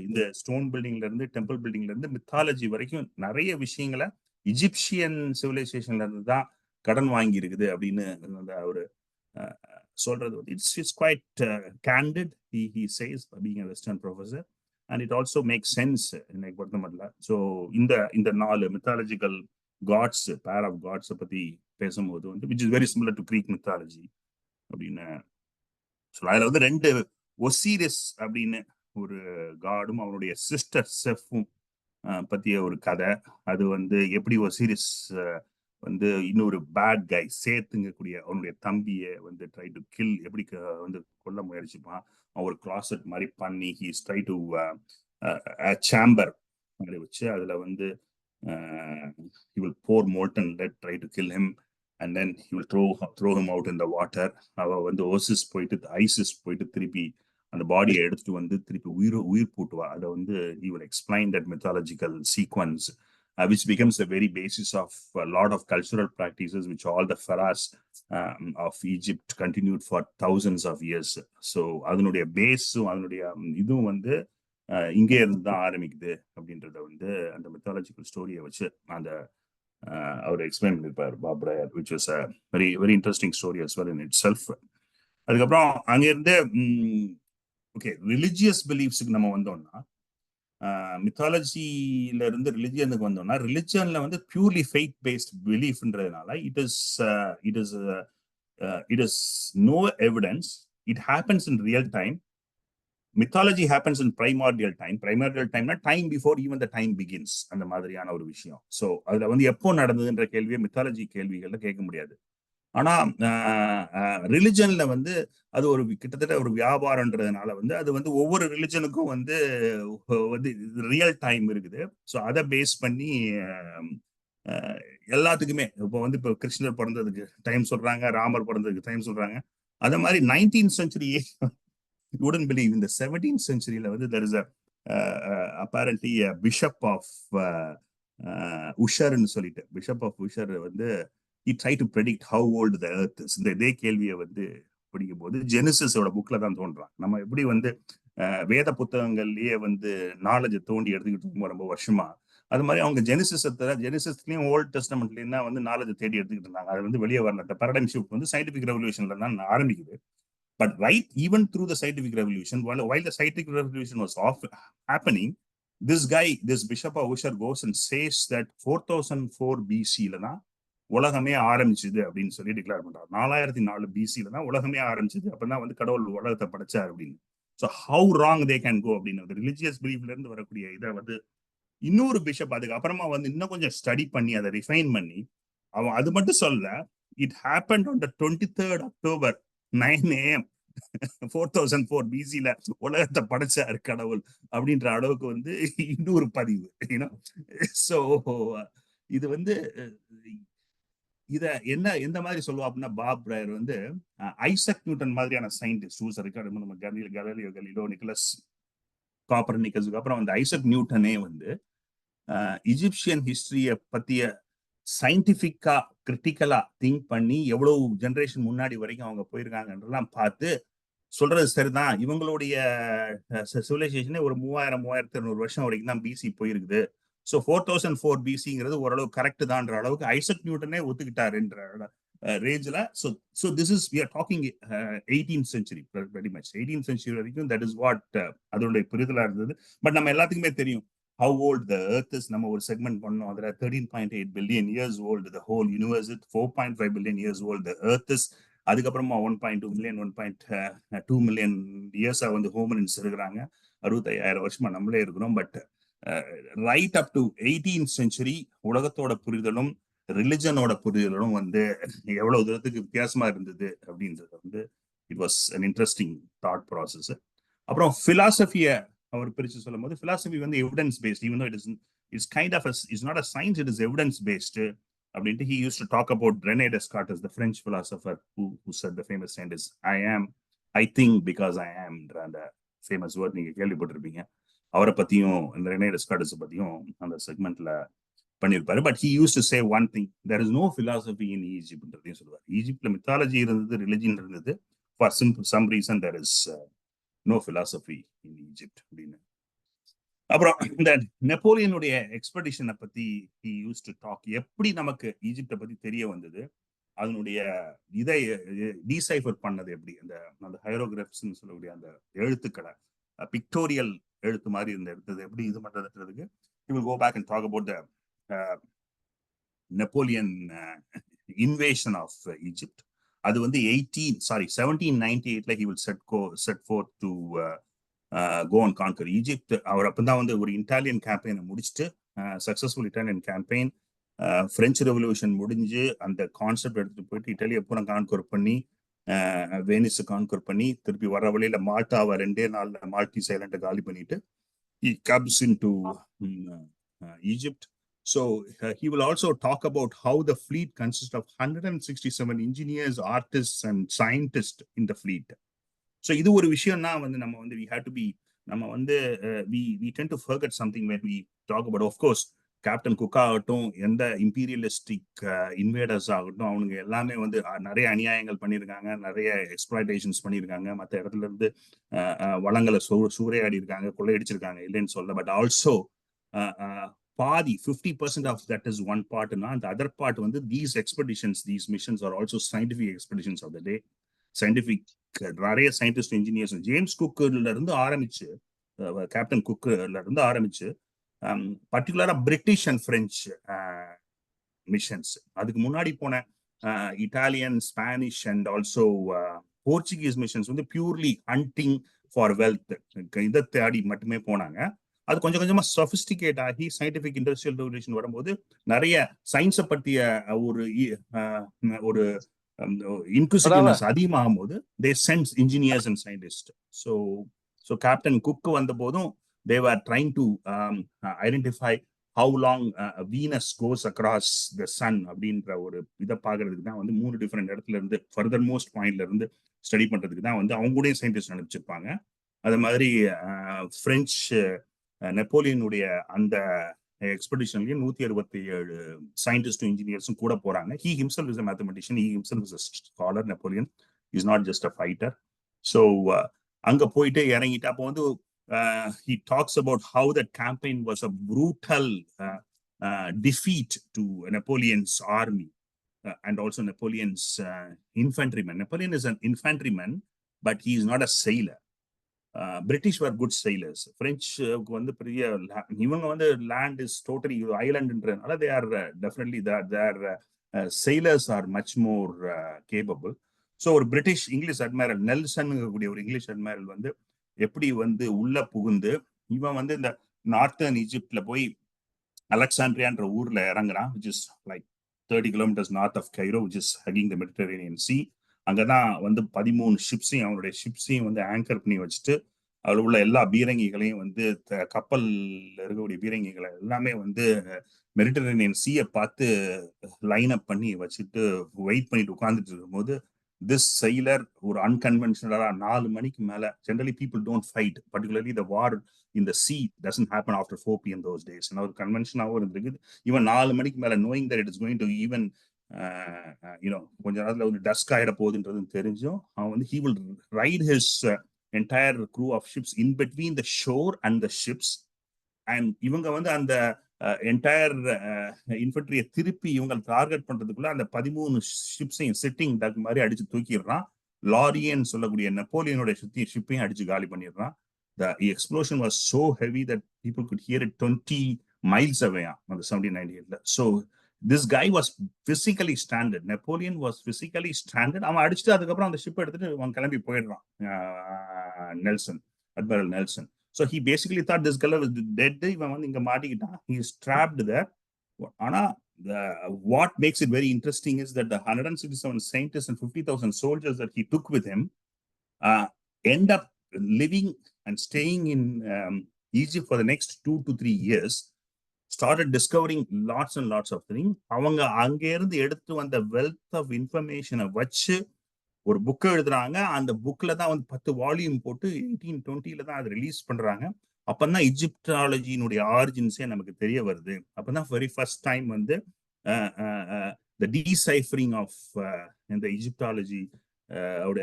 இந்த ஸ்டோன் பில்டிங்ல இருந்து, டெம்பிள் பில்டிங்ல இருந்து, மித்தாலஜி வரைக்கும் நிறைய விஷயங்களை இஜிப்சியன் சிவிலைசேஷன்ல இருந்து தான் கடன் வாங்கி இருக்குது அப்படின்னு ஒரு சொல்றது வந்து it's quite candid. He says being a western professor, and it also make sense இன்னைக்கு பொறுத்த மட்டும். ஸோ இந்த 4 mythological gods, pair of gods பத்தி பேசும்போது வந்து which is very similar to Greek mythology அப்படின்னு சொல்ல. அதுல வந்து 2 ஒசீரிஸ் அப்படின்னு ஒரு காடும் அவனுடைய சிஸ்டர் செஃப்பும் பத்திய ஒரு கதை. அது வந்து எப்படி ஒசீரிஸ் வந்து இன்னொரு பேட் கை சேத்துங்கக்கூடிய அவனுடைய தம்பியை வந்து ட்ரை டு கில், எப்படி வந்து கொல்ல முயற்சிப்பான். அவன் ஒரு கிளாசட் மாதிரி பண்ணி ஹீஸ் ட்ரை டு சேம்பர் மாதிரி வச்சு அதுல வந்து he will pour molten lead, try to kill him, and then he will throw him out in the water. அவ வந்து ஓசிஸ் போயிட்டு, ஐசிஸ் போயிட்டு திருப்பி அந்த பாடியை எடுத்துட்டு வந்து திருப்பி உயிர் பூட்டுவா. அதை வந்து he will explain that mythological sequence, which becomes the very basis of a lot of cultural practices which all the pharaohs of Egypt continued for thousands of years. So அதனுடைய பேஸும் அதனுடைய இதுவும் வந்து இங்கே இருந்து தான் ஆரம்பிக்குது அப்படின்றத வந்து அந்த மித்தாலஜிக்கல் ஸ்டோரியை வச்சு அந்த அவர் எக்ஸ்பிளைன் பண்ணியிருப்பார் Bob Brier, which was a very very interesting story as well in itself. அதுக்கப்புறம் அங்கிருந்து ஓகே, ரிலிஜியஸ் பிலீஃப்ஸுக்கு நம்ம வந்தோம்னா, மித்தாலஜில இருந்து ரிலிஜியனுக்கு வந்தோம்னா, ரிலிஜியன்ல வந்து பியூர்லி ஃபெய்த் பேஸ்ட் பிலீஃப்ன்றதுனால it is no evidence, it happens in real time. Mythology happens in primordial time. Primordial time, time before even the time begins. அந்த மாதிரியான ஒரு விஷயம். ஸோ அதுல வந்து எப்போ நடந்ததுன்ற கேள்வியை மித்தாலஜி கேள்விகள்ல கேட்க முடியாது. ஆனா ரிலிஜன்ல வந்து அது ஒரு கிட்டத்தட்ட ஒரு வியாபாரம்ன்றதுனால வந்து அது வந்து ஒவ்வொரு ரிலிஜனுக்கும் வந்து ரியல் டைம் இருக்குது. ஸோ அதை பேஸ் பண்ணி எல்லாத்துக்குமே இப்போ வந்து இப்போ கிருஷ்ணர் பிறந்ததுக்கு டைம் சொல்றாங்க, ராமர் பிறந்ததுக்கு டைம் சொல்றாங்க. அதே மாதிரி 19th century, you wouldn't believe, in the 17th century there is a apparently a bishop of Ushar ன்னு சொல்லிட்டு, bishop of Ushar வந்து he tried to predict how old the earth is. இந்த இதே கேள்வியை வந்து படிக்கும் போது ஜெனிசிஸோட புக்ல தான் தோன்றான். நம்ம எப்படி வந்து வேத புத்தகங்கள்லயே வந்து நாலேஜை தோண்டி எடுத்துக்கிட்டு இருக்கோம் ரொம்ப வருஷமா, அது மாதிரி அவங்க ஜெனிசிஸ்லயும் ஓல்ட் டெஸ்டமெண்ட்லயும் தான் வந்து நாலேஜை தேடி எடுத்துக்கிட்டு இருந்தாங்க. அது வந்து வெளியே வரல. பேரடைம் ஷிஃப்ட் வந்து சயின்டிபிக் ரெவல்யூஷன்ல தான் ஆரம்பிக்குது. But right, even through the scientific revolution, while the scientific revolution was happening, this guy, this Bishop of Ushar goes and says that 4004 BC-ல தான் உலகமே ஆரம்பிச்சது அப்படின்னு சொல்லி டிக்ளேர் பண்றாரு. 4004 BC-ல தான் உலகமே ஆரம்பிச்சது, அப்பதான் வந்து கடவுள் உலகத்தை படைச்சார் அப்படின்னு. So how wrong they can go அப்படின்னு ரிலிஜியஸ் பிலீஃப்ல இருந்து வரக்கூடிய இதை வந்து இன்னொரு பிஷப் அதுக்கப்புறமா வந்து இன்னும் கொஞ்சம் ஸ்டடி பண்ணி அதை ரிஃபைன் பண்ணி அவன் அது மட்டும் சொல்ல, it happened on the 23rd October 9 AM 4004 BC-ல உலகத்தை படைச்சாரு கடவுள் அப்படின்ற அளவுக்கு வந்து இன்னொரு பதிவு. ஸோ இது வந்து இத என்ன எந்த மாதிரி சொல்லுவா அப்படின்னா, பாப் பிரையர் வந்து ஐசக் நியூட்டன் மாதிரியான சயின்டிஸ்ட் இருக்காரு. நம்ம கலீலியோ, நிக்கோலஸ் காப்பர்னிக்கஸுக்கு அப்புறம் வந்து ஐசக் நியூட்டனே வந்து இஜிப்சியன் ஹிஸ்டரிய பத்திய சயின்டிபிக்கா கிரிட்டிக்கலா திங்க் பண்ணி எவ்வளவு ஜெனரேஷன் முன்னாடி வரைக்கும் அவங்க போயிருக்காங்கன்றலாம் பார்த்து சொல்றது சரிதான். இவங்களுடைய சிவிலைசேஷனே ஒரு 3200 வருஷம் வரைக்கும் தான் பிசி போயிருக்குது. ஸோ 4004 பிசிங்கிறது ஓரளவு கரெக்ட் தான்ற அளவுக்கு ஐசக் நியூட்டனே ஒத்துக்கிட்டாருன்ற ரேஞ்சில். So this is we are talking 18th century very much. 18th century வரைக்கும் தட் இஸ் வாட் அதோடைய புரிதலாக இருந்தது. பட் நம்ம எல்லாத்துக்குமே தெரியும் how old the earth is. நம்ம ஒரு செக்மெண்ட் பண்ணோம், அதில் 13.8 billion years old the whole universe is. 4.5 billion years old the earth is. அதுக்கப்புறமா 1.2 million 1.2 million இயர்ஸா வந்து ஹோமனின்ஸ் இருக்கிறாங்க. 65,000 வருஷமா நம்மளே இருக்கிறோம். But right up to 18th century உலகத்தோட புரிதலும் ரிலிஜனோட புரிதலும் வந்து எவ்வளவு தூரத்துக்கு வித்தியாசமா இருந்தது அப்படின்றது வந்து it was an interesting thought process. அப்புறம் பிலாசபியை அவர் பிரிச்சு சொல்லும் போது பிலாசபி வந்து evidence based, even though it's kind of is not a science, it is evidence based அப்படின்ட்டு he used to talk about René Descartes, the French philosopher who said the famous sentence, I think because I am, அந்த famous word நீங்க கேள்விப்பட்டிருப்பீங்க. அவரை பத்தியும் இந்த Rene Descartes பத்தியும் அந்த செக்மெண்ட்ல பண்ணியிருப்பாரு. But he used to say one thing, there is no philosophy in Egypt சொல்லுவார். ஈஜிப்ட்ல மித்தாலஜி இருந்தது, ரிலிஜன் இருந்தது. for some reason there is no philosophy in Egypt அப்படின்னு. அப்புறம் இந்த நெப்போலியனுடைய எக்ஸ்பெடிஷனை பத்தி he used to talk. எப்படி நமக்கு ஈஜிப்டை பத்தி தெரிய வந்தது, அதனுடைய இதை டீசைஃபர் பண்ணது எப்படி, அந்த ஹைரோகிராஃப்ஸ்ன்னு சொல்லக்கூடிய அந்த எழுத்துக்களை பிக்டோரியல் எழுத்து மாதிரி இருந்த எடுத்தது எப்படி இது பண்றதுன்றதுக்கு he will go back and talk about the Napoleon invasion of Egypt. அது வந்து 1798ல he will set forth to go and conquer Egypt. அவர் அப்பதான் வந்து ஒரு இட்டாலியன் கேம்பெயினை முடிச்சுட்டு successful Italian campaign, French revolution முடிஞ்சு அந்த கான்செப்ட் எடுத்துட்டு போயிட்டு இட்டாலியை பூரா கான்கோர் பண்ணி வெனிஸ் கான்கோர் பண்ணி திருப்பி வர வழியில மால்டாவை 2 நாள்ல மால்டீஸ் ஐலண்டை காலி பண்ணிட்டு he comes into Egypt. So he will also talk about how the fleet consists of 167 engineers, artists and scientists in the fleet. So இது ஒரு விஷயம்னா வந்து நம்ம வந்து we have to be, நம்ம வந்து we tend to forget something when we talk about, of course, captain cook ஆகட்டும், எந்த இம்பீரியலிஸ்டிக் இன்வேடர்ஸ் ஆகட்டும், அவனுங்க எல்லாமே வந்து நிறைய அநியாயங்கள் பண்ணியிருக்காங்க, நிறைய எக்ஸ்ப்ளாய்டேஷன்ஸ் பண்ணியிருக்காங்க, மற்ற இடத்துல இருந்து வளங்களை சூறையாடி இருக்காங்க, கொள்ளையடிச்சிருக்காங்க, இல்லைன்னு சொல்ல. பட் ஆல்சோ பாதி 50% ஆஃப் தட் இஸ் ஒன் பார்ட்னா, அந்த அதர் பார்ட் வந்து these expeditions, these missions are also scientific expeditions of the day. Scientific நிறைய சயின்டிஸ்ட், இன்ஜினியர்ஸ், ஜேம்ஸ் குக்ல இருந்து ஆரம்பிச்சு, கேப்டன் குக்ல இருந்து ஆரம்பிச்சு பர்டிகுலரா பிரிட்டிஷ் அண்ட் பிரெஞ்சு மிஷன்ஸ், அதுக்கு முன்னாடி போன Italian, Spanish and also Portuguese missions வந்து பியூர்லி ஹண்டிங் ஃபார் வெல்த், இதை தேடி மட்டுமே போனாங்க. அது கொஞ்சம் கொஞ்சமா சொபிஸ்டிகேட் ஆகி சயின்டிபிக் இண்டஸ்ட்ரியல் ரெவல்யூஷன் வரும்போது நிறைய சயின்ஸை பற்றிய ஒரு இன்குசிட்டிவ்னஸ் அதிகமாகும் போது they sent engineers and scientists. So Captain Cook வந்த போதும் they were trying to identify how long Venus goes across the sun அப்படின்ற ஒரு இதை பார்க்கறதுக்கு தான் வந்து 3 டிஃப்ரெண்ட் இடத்துல இருந்து ஃபர்தர் மோஸ்ட் பாயிண்ட்ல இருந்து ஸ்டடி பண்றதுக்கு தான் வந்து அவங்க கூட சயின்டிஸ்ட் அனுப்பிச்சிருப்பாங்க. அது மாதிரி பிரெஞ்சு நெப்போலியனுடைய அந்த எக்ஸ்பெடிஷன்லயும் 167 சயின்டிஸ்டும் இன்ஜினியர்ஸும் கூட போறாங்க. He himself is a mathematician, he himself is a scholar. Napoleon is not just a fighter. So அங்க போயிட்டு இறங்கிட்டு அப்போ வந்து he talks about how that campaign was a brutal defeat to Napoleon's army and also Napoleon's infantrymen. Napoleon is an infantryman, but he is not a sailor. British were good sailors. French வந்து பெரிய, இவங்க வந்து land is totally islandன்றனால they are definitely their sailors are much more capable. So ஒரு British English admiral Nelson கூடிய ஒரு English admiral வந்து எப்படி வந்து உள்ள புகுந்து இவன் வந்து இந்த நார்த்தர்ன் ஈஜிப்ட்ல போய் அலெக்சாண்ட்ரியான்ற ஊர்ல இறங்குறான், which is like 30 kilometers north of Cairo, which is hugging the Mediterranean Sea. அங்கதான் வந்து 13 ஷிப்ஸையும் அவனுடைய ஷிப்ஸையும் வந்து ஆங்கர் பண்ணி வச்சுட்டு அதில் உள்ள எல்லா பீரங்கிகளையும் வந்து கப்பல் இருக்கக்கூடிய பீரங்கிகளை எல்லாமே வந்து மெடிட்டரேனியன் சீயை பார்த்து லைன் அப் பண்ணி வச்சுட்டு வெயிட் பண்ணிட்டு உட்கார்ந்துட்டு இருக்கும்போது this sailor ஒரு unconventional 4 மணிக்கு மேல, generally people don't fight, particularly the war in the sea doesn't happen after 4 p.m. those days. ஒரு கன்வென்ஷனாகவும் இருந்திருக்கு. இவன் 4 மணிக்கு மேல knowing that it is going to even கொஞ்ச நேரத்துல வந்து டஸ்க் ஆயிட போகுதுன்றது தெரிஞ்சும் அவன் வந்து he will ride his entire crew of ships in between the shore and the ships. And இவங்க வந்து அந்த என்டையர் இன்ஃபென்ட்ரியை திருப்பி இவங்க டார்கெட் பண்றதுக்குள்ள அந்த 13 ஷிப்ஸையும் சிட்டிங் டக் மாதிரி அடிச்சு தூக்கிடுறான். லாரியன்னு சொல்லக்கூடிய நெப்போலியனோட ஷிப்பையும் அடிச்சு காலி பண்ணிடுறான். The explosion was so heavy that people could hear it 20 miles away on the 1798. So this guy was physically stranded. Napoleon was physically stranded. அவன் அடிச்சுட்டு அதுக்கப்புறம் அந்த ஷிப் எடுத்துட்டு அவன் கிளம்பி போயிடுறான். Nelson, admiral Nelson. So he basically thought this guy was dead. இவன் வந்து இங்க மாட்டிக்கிட்டான். He is trapped there. ஆனா what makes it very interesting is that the 167 scientists and 50,000 soldiers that he took with him end up living and staying in Egypt for the next 2 to 3 years, started discovering lots and lots of things. அவங்க அங்க இருந்து எடுத்து வந்த wealth of information வச்சு ஒரு book எழுதுறாங்க. அந்த புக்ல தான் வந்து 10 வால்யூம் போட்டு 1820 தான் அதை ரிலீஸ் பண்றாங்க. அப்பதான் இஜிப்டாலஜியினுடைய ஆரிஜின்ஸே நமக்கு தெரிய வருது. அப்பதான் வெரி ஃபர்ஸ்ட் டைம் வந்து the deciphering of இந்த இஜிப்டாலஜி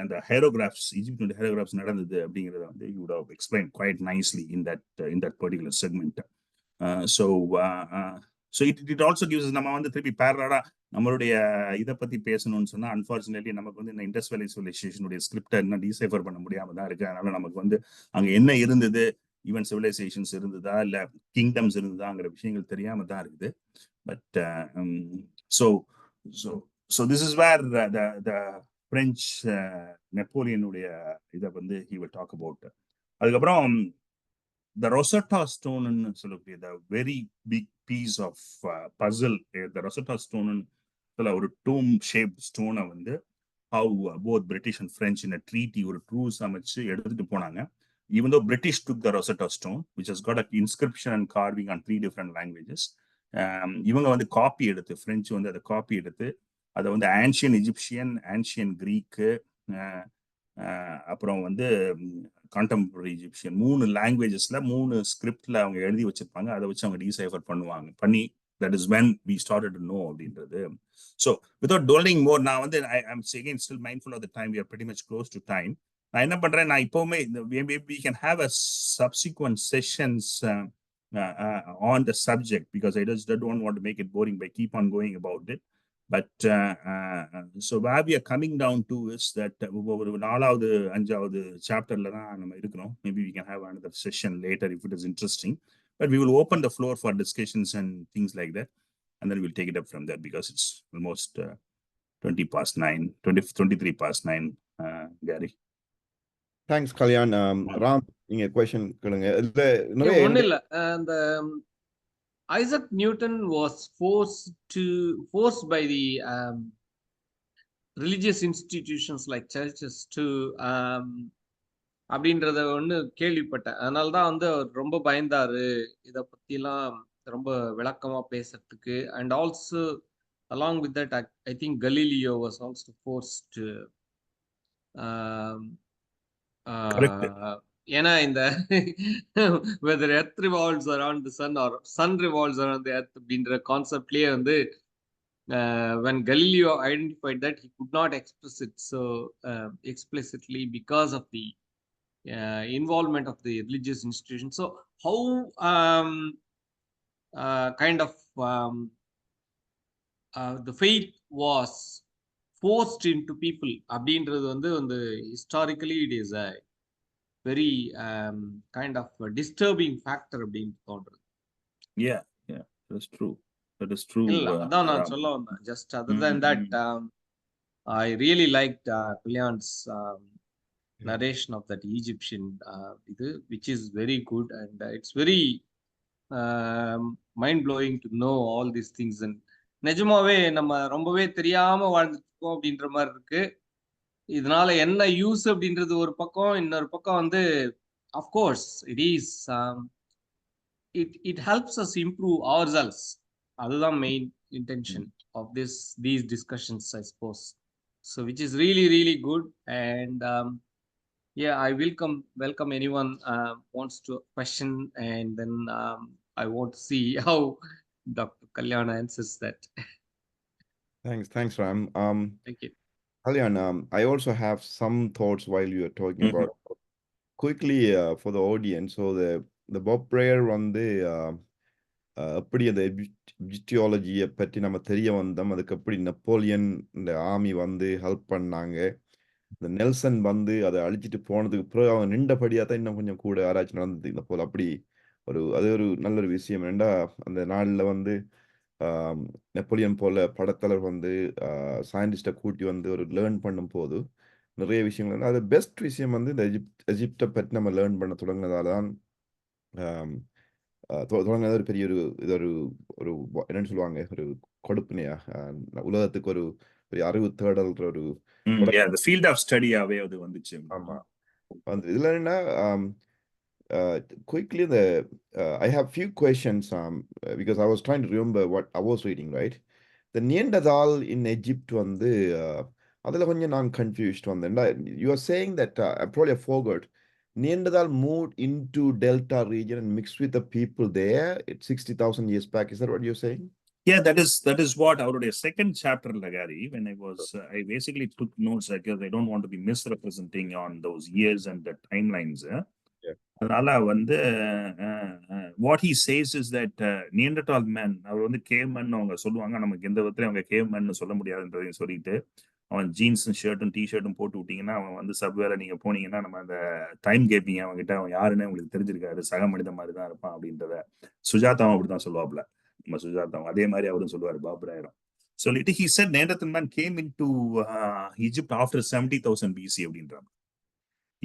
அந்த ஹேரோகிராஃப்ஸ், இஜிப்டினுடைய ஹேரோகிராஃப்ஸ் நடந்தது அப்படிங்கிறத வந்து you would have explained quite nicely in that particular segment. So it also gives us, நம்ம வந்து திருப்பி பேரலா நம்மளுடைய இதை பத்தி பேசணும்னு சொன்னா அன்பார்ச்சுனேட்லி நமக்கு வந்து இந்த இண்டஸ் வேலி சிவிலைசேஷனுடைய ஸ்கிரிப்டை இன்னும் டீசைஃபர் பண்ண முடியாம தான் இருக்கு. அதனால நமக்கு வந்து அங்க என்ன இருந்தது, ஈவன் சிவிலைசேஷன்ஸ் இருந்ததா இல்ல கிங்டம்ஸ் இருந்ததாங்கிற விஷயங்கள் தெரியாம தான் இருக்குது. But so this is where the French நெப்போலியனுடைய இதை வந்து he will talk about. அதுக்கப்புறம் the Rosetta Stone சொல்லக்கூடிய the very big piece of puzzle, the Rosetta Stone ஒரு tomb shaped stone வந்து how both British and French in a treaty ஒரு truce அமைச்சு எடுத்துட்டு போனாங்க. Even though British took the Rosetta Stone, which has got an inscription and carving on 3 different languages, இவங்க வந்து copy எடுத்து, French வந்து அதை காப்பி எடுத்து அதை வந்து ஆன்ஷியன் இஜிப்சியன், ஆன்ஷியன் கிரீக்கு, அப்புறம் வந்து கான்டெம்பரரி இஜிப்சியன் 3 லாங்குவேஜஸ்ல 3 ஸ்கிரிப்ட்ல அவங்க எழுதி வச்சிருப்பாங்க. அதை வச்சு அவங்க டீசைஃபர் பண்ணி that is when we started to know அப்படின்றது. So without dwelling more, நான் வந்து I'm again still mindful of the time, we are pretty much close to time. நான் என்ன பண்றேன், நான் இப்பவுமே we can have a subsequent sessions on the subject, because I just don't want to make it boring by keep on going about it. But so where we are coming down to is that ஒரு 4வது 5வது சாப்டர்ல தான் நம்ம இருக்கிறோம். Maybe we can have another session later if it is interesting, but we will open the floor for discussions and things like that, and then we'll take it up from there, because it's almost 23 past 9. Gary, thanks Kalyan. Ram, நீங்க question கேளுங்க. இதுல நிறைய ஒண்ணு இல்ல, அந்த Isaac Newton was forced by the religious institutions like churches to அப்படின்றத ஒண்ணு கேள்விப்பட்டேன். அதனாலதான் வந்து அவர் ரொம்ப பயந்தாரு இத பத்தி எல்லாம் ரொம்ப விளக்கமா பேசுறதுக்கு. And also along with that I think Galileo was also forced to ஏன்னா இந்த whether earth revolves around the sun or sun revolves around the earth அப்படின்ற கான்செப்ட்லயே வந்து when Galileo identified that, he could not express it so explicitly because of the involvement of the religious institution. So how kind of the faith was forced into people அப்படின்றது வந்து historically it is a very kind of a disturbing factor அப்படின்னு தோன்றது. Yeah, that's true. That is true. அதான் நான் சொல்ல வந்தேன். Just other than that, I really liked Kalyan's narration of that Egyptian which is very good, and it's very mind blowing to know all these things. And நிஜமாவே நம்ம ரொம்பவே தெரியாம வாழ்ந்துட்டு இருக்கோம் அப்படின்ற மாதிரி இருக்கு. இதனால என்ன யூஸ் அப்படின்றது ஒரு பக்கம், இன்னொரு பக்கம் வந்து of course it is it helps us improve ourselves. அதுதான் main intention of these discussions, I suppose. So which is really, really good. And yeah, I welcome anyone wants to question, and then I want to see how Dr. Kalyan answers that. Thanks, Ram. Thank you. Kalyan, I also have some thoughts while you are talking Mhm. about quickly for the audience. So the Bob Prayer வந்து எப்படி அந்த எஜிப்டியாலஜியை பற்றி நம்ம தெரிய வந்தோம், அதுக்கு எப்படி Napoleon இந்த ஆர்மி வந்து ஹெல்ப் பண்ணாங்க, இந்த நெல்சன் வந்து அதை அழிச்சிட்டு போனதுக்கு பிறகு அவங்க நின்றபடியாக தான் இன்னும் கொஞ்சம் கூட ஆராய்ச்சி நடந்தது இந்த போல். அப்படி அது ஒரு நல்ல ஒரு விஷயம். ஏண்டா அந்த நாளில் வந்து நெப்போலியன் போல படத்தலைவர் வந்து சயின்டிஸ்டை கூட்டி வந்து ஒரு லேர்ன் பண்ணும் போது நிறைய விஷயங்கள் அது பெஸ்ட் விஷயம் வந்து இந்த எஜிப்டை பற்றி நம்ம லேர்ன் பண்ண தொடங்கினதால தான் தொடங்கினது ஒரு பெரிய இது ஒரு என்னன்னு சொல்லுவாங்க, ஒரு கொடுப்பினையா உலகத்துக்கு ஒரு பெரிய அறிவு தேடல்ன்ற ஒரு the field of study-ஆவே அது வந்துச்சு. ஆமா வந்து இதுல என்னன்னா quickly I have few questions because I was trying to remember what I was reading, right? The Neanderthal in Egypt வந்து அதில் கொஞ்சம் நான் கன்ஃபியூஸ்ட் வந்தேன். You are saying that I probably forgot Neanderthal moved into Delta region and mixed with the people there 60,000 years back. Is that what you're saying? Yeah, that is what our second chapter, Lagari, when I basically took notes because I don't want to be misrepresenting on those years and the timelines. அதனால வந்து what he says is that Neanderthal man, அவர் வந்து கேவ்மேன் அவங்க சொல்லுவாங்க, நமக்கு எந்த விதத்துலயும் அவங்க கேவ்மேன் சொல்ல முடியாதுன்றதையும் சொல்லிட்டு அவன் ஜீன்ஸும் ஷர்ட்டும் டிஷர்ட்டும் போட்டு விட்டீங்கன்னா அவன் வந்து சப்வேல நீங்க போனீங்கன்னா நம்ம அந்த டைம் கேட்பீங்க அவங்க கிட்ட, அவன் யாருன்னு உங்களுக்கு தெரிஞ்சிருக்காரு, சக மனித மாதிரி தான் இருப்பான் அப்படின்றத. சுஜாதாவும் அப்படிதான் சொல்லுவாப்ல, நம்ம சுஜாதாவும் அதே மாதிரி அவரும் சொல்லுவாரு பாபுராயிரம் சொல்லிட்டு. he said Neanderthal man came into Egypt after 70,000 BC அப்படின்றாங்க.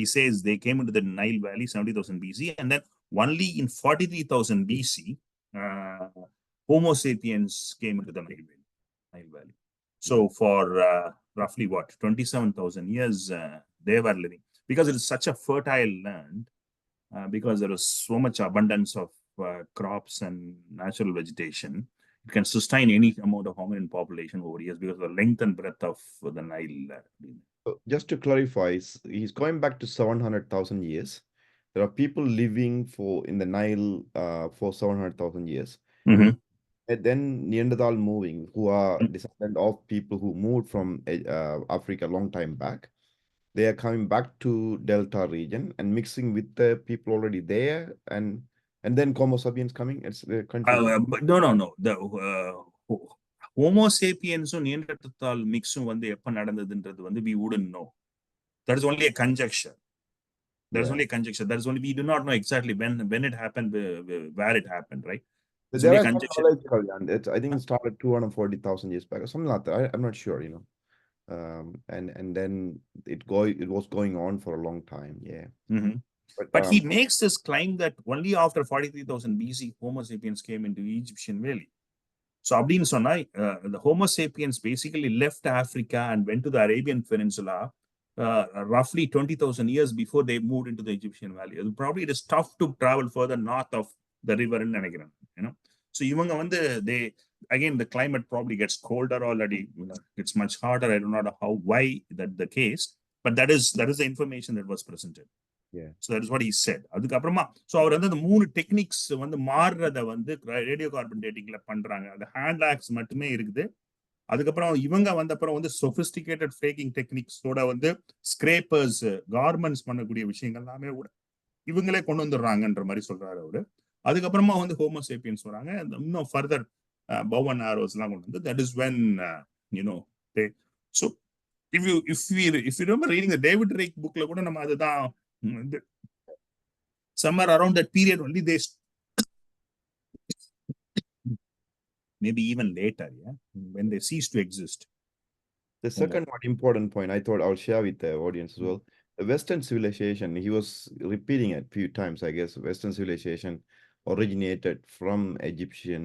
He says they came into the Nile Valley 70,000 BC, and then only in 43,000 BC, Homo sapiens came into the Nile Valley. So for roughly 27,000 years, they were living because it is such a fertile land, because there was so much abundance of crops and natural vegetation. It can sustain any amount of hominin population over years because of the length and breadth of the Nile. Just to clarify, he's going back to 700,000 years. There are people living in the Nile for 700,000 years. Mm-hmm. And then Neanderthal moving, who are descendant of people who moved from Africa a long time back. They are coming back to Delta region and mixing with the people already there, and then Homo sapiens coming. It's no. The Homo sapiens and Neanderthal mixum வந்து எப்ப நடந்ததுன்றது வந்து we wouldn't know. That is only a conjecture. There's only a conjecture. There's only, we do not know exactly when it happened, where it happened, right? There are conjecture. I think it started 240,000 years back or something like that. I'm not sure, you know. And then it was going on for a long time. Yeah. Mm-hmm. But he makes this claim that only after 43,000 BC Homo sapiens came into Egyptian Valley. So abdin sonna the Homo sapiens basically left Africa and went to the Arabian Peninsula roughly 20,000 years before they moved into the Egyptian Valley. Probably it is tough to travel further north of the river in Nanigaran, you know. So ivanga vandu they again the climate probably gets colder already, it's much harder. I don't know why that the case, but that is the information that was presented. Yeah. So that is what he said. அதுக்கு அப்புறமா so அவர் வந்து அந்த மூணு techniques வந்து மாறுறத வந்து radio carbon டேட்டிங்ல பண்றாங்க. அந்த hand aux மட்டுமே இருக்குது. அதுக்கப்புறம் இவங்க வந்த அப்புறம் வந்து சொபிஸ்டிகேட்டட் ஃபேக்கிங் டெக்னிக்ஸோட வந்து ஸ்கிரேப்பர்ஸ் கார்மெண்ட்ஸ் பண்ணக்கூடிய விஷயங்கள் எல்லாமே கூட இவங்களே கொண்டு வந்துடுறாங்கன்ற மாதிரி சொல்றாரு அவரு. அதுக்கப்புறமா வந்து ஹோமோ சேப்பியன்ஸ் வராங்க, இன்னும் ஃபர்தர் bow and arrows எல்லாம் கொண்டு வந்து that is when you know they so if you remember reading the David Rake bookல கூட நம்ம அதுதான் somewhere around that period only they maybe even later, yeah, when they cease to exist. The second one important point I thought I'll share with the audience as well. The Western civilization, he was repeating it a few times, I guess. Western civilization originated from Egyptian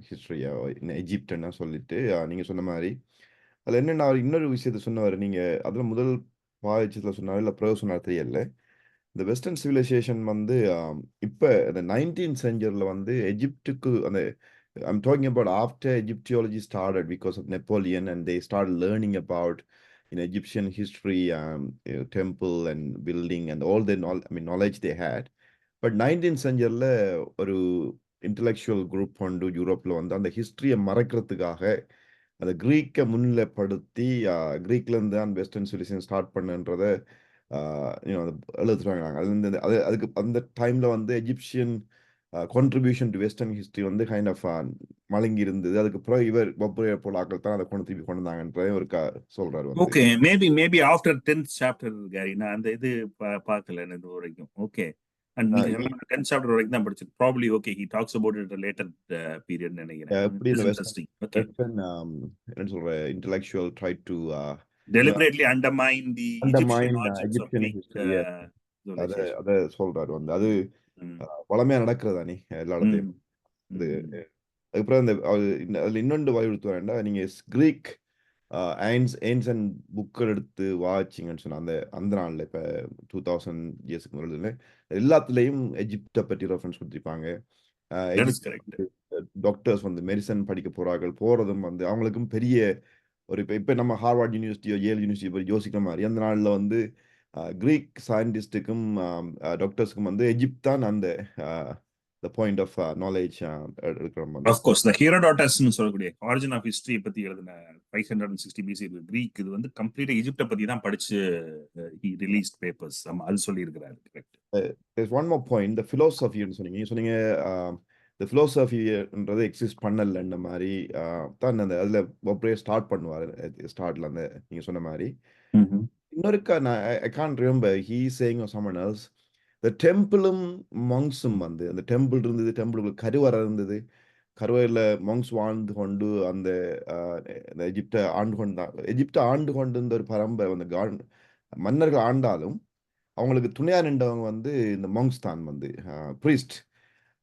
history or in Egypt ன்னு சொல்லிட்டு நீங்க சொன்ன மாதிரி அதில் என்ன நான் இன்னொரு விஷயத்த சொன்னவர், நீங்க அதில் முதல் பாதிச்சதில் சொன்னார் இல்லை பிறகு சொன்னார் தெரியல. இந்த வெஸ்டர்ன் சிவிலைசேஷன் வந்து இப்போ இந்த 19th செஞ்சுரியில் வந்து எஜிப்டுக்கு அந்த I'm talking about after Egyptology started because of Napoleon and they started learning about in Egyptian history, temple and building and all the knowledge they had. But 19th centuryல ஒரு intellectual group வந்து யூரோப்பில் வந்து அந்த ஹிஸ்டரியை மறக்கிறதுக்காக அந்த கிரீக்கை முன்னிலைப்படுத்தி கிரீக்லேருந்து தான் வெஸ்டர்ன் சிவிலைசேஷன் ஸ்டார்ட் பண்ணுன்றதை எழுதுறாங்க. அதுக்கு அந்த டைமில் வந்து Egyptian contribution to western history வந்து கைண்ட் ஆஃப் மலங்கி இருந்தது. அதுக்கு பிறகு இவர் ஒப்புரைய போல ஆக்கள் தான் அதை திருப்பி கொண்டு வந்தாங்கன்றதை ஒரு சொல்றாரு. Okay, maybe after 10th chapter carry, நான் அந்த இது பார்க்கல இது வரைக்கும். ஓகே, and நீங்க 10th chapter வரைக்கும் தான் படிச்சது. Probably okay, he talks about it at a later period நினைக்கிறேன். எப்படி இந்த Interesting. Okay, என்ன சொல்ற intellectual try to deliberately undermine the Egyptian origins of Greek civilization. அத சொல்றாரு வந்து. அது வளமையா நடக்கிறதானே எல்லா இடத்தையும். அதுக்கப்புறம் அதுல இன்னொன்று வலியுறுத்துவாருண்டா, நீங்க கிரீக் ஏன்சன் புக்கள் எடுத்து வாட்சிங்கன்னு சொன்ன அந்த நாள்ல இப்ப 2000 இயர்ஸ்க்கு முன்னாடி எல்லாத்துலயும் எஜிப்தை பற்றி ரெஃபரன்ஸ் கொடுத்திருப்பாங்க. டாக்டர்ஸ் வந்து மெடிசன் படிக்க போறதும் வந்து அவங்களுக்கும் பெரிய ஒரு இப்ப நம்ம ஹார்வர்ட் யூனிவர்சிட்டியோ ஏல் யூனிவர்சிட்டி பற்றி யோசிக்கிற மாதிரி அந்த நாள்ல வந்து கிரீக் சயின்டிஸ்டுக்கும் டாக்டர்ஸ்க்கும் வந்து எஜிப்த் தான் அந்த the point of knowledge எடுக்கிற மாதிரி. Of course, the Herodotus னு சொல்லக்கூடிய origin of history பத்தி எழுதின 560 BC கிரீக் இது வந்து கம்ப்ளீட்டா ஈஜிப்ட பத்தி தான் படிச்சு he released papers. அது சொல்லி இருக்காரு. Correct. There's one more point, the philosophy னு சொன்னீங்க the philosophyன்றது எக்ஸிஸ்ட் பண்ணலன்ற மாதிரி தான் அந்த அதுல அப்படியே ஸ்டார்ட் பண்ணுவாரு. ஸ்டார்ட்ல அந்த நீங்க சொன்ன மாதிரி இன்னொருக்கா I can't remember he saying or someone else, the டெம்பிளும் மங்ஸும் வந்து அந்த டெம்பிள் இருந்தது, டெம்பிளுக்கு கருவறை இருந்தது, கருவறையில் மங்ஸ் வாழ்ந்து கொண்டு அந்த எஜிப்டை ஆண்டு கொண்டு இந்த ஒரு பரம்பரை அந்த மன்னர்கள் ஆண்டாலும் அவங்களுக்கு துணையா நின்றவங்க வந்து இந்த மங்ஸ் தான் வந்து ப்ரீஸ்ட்.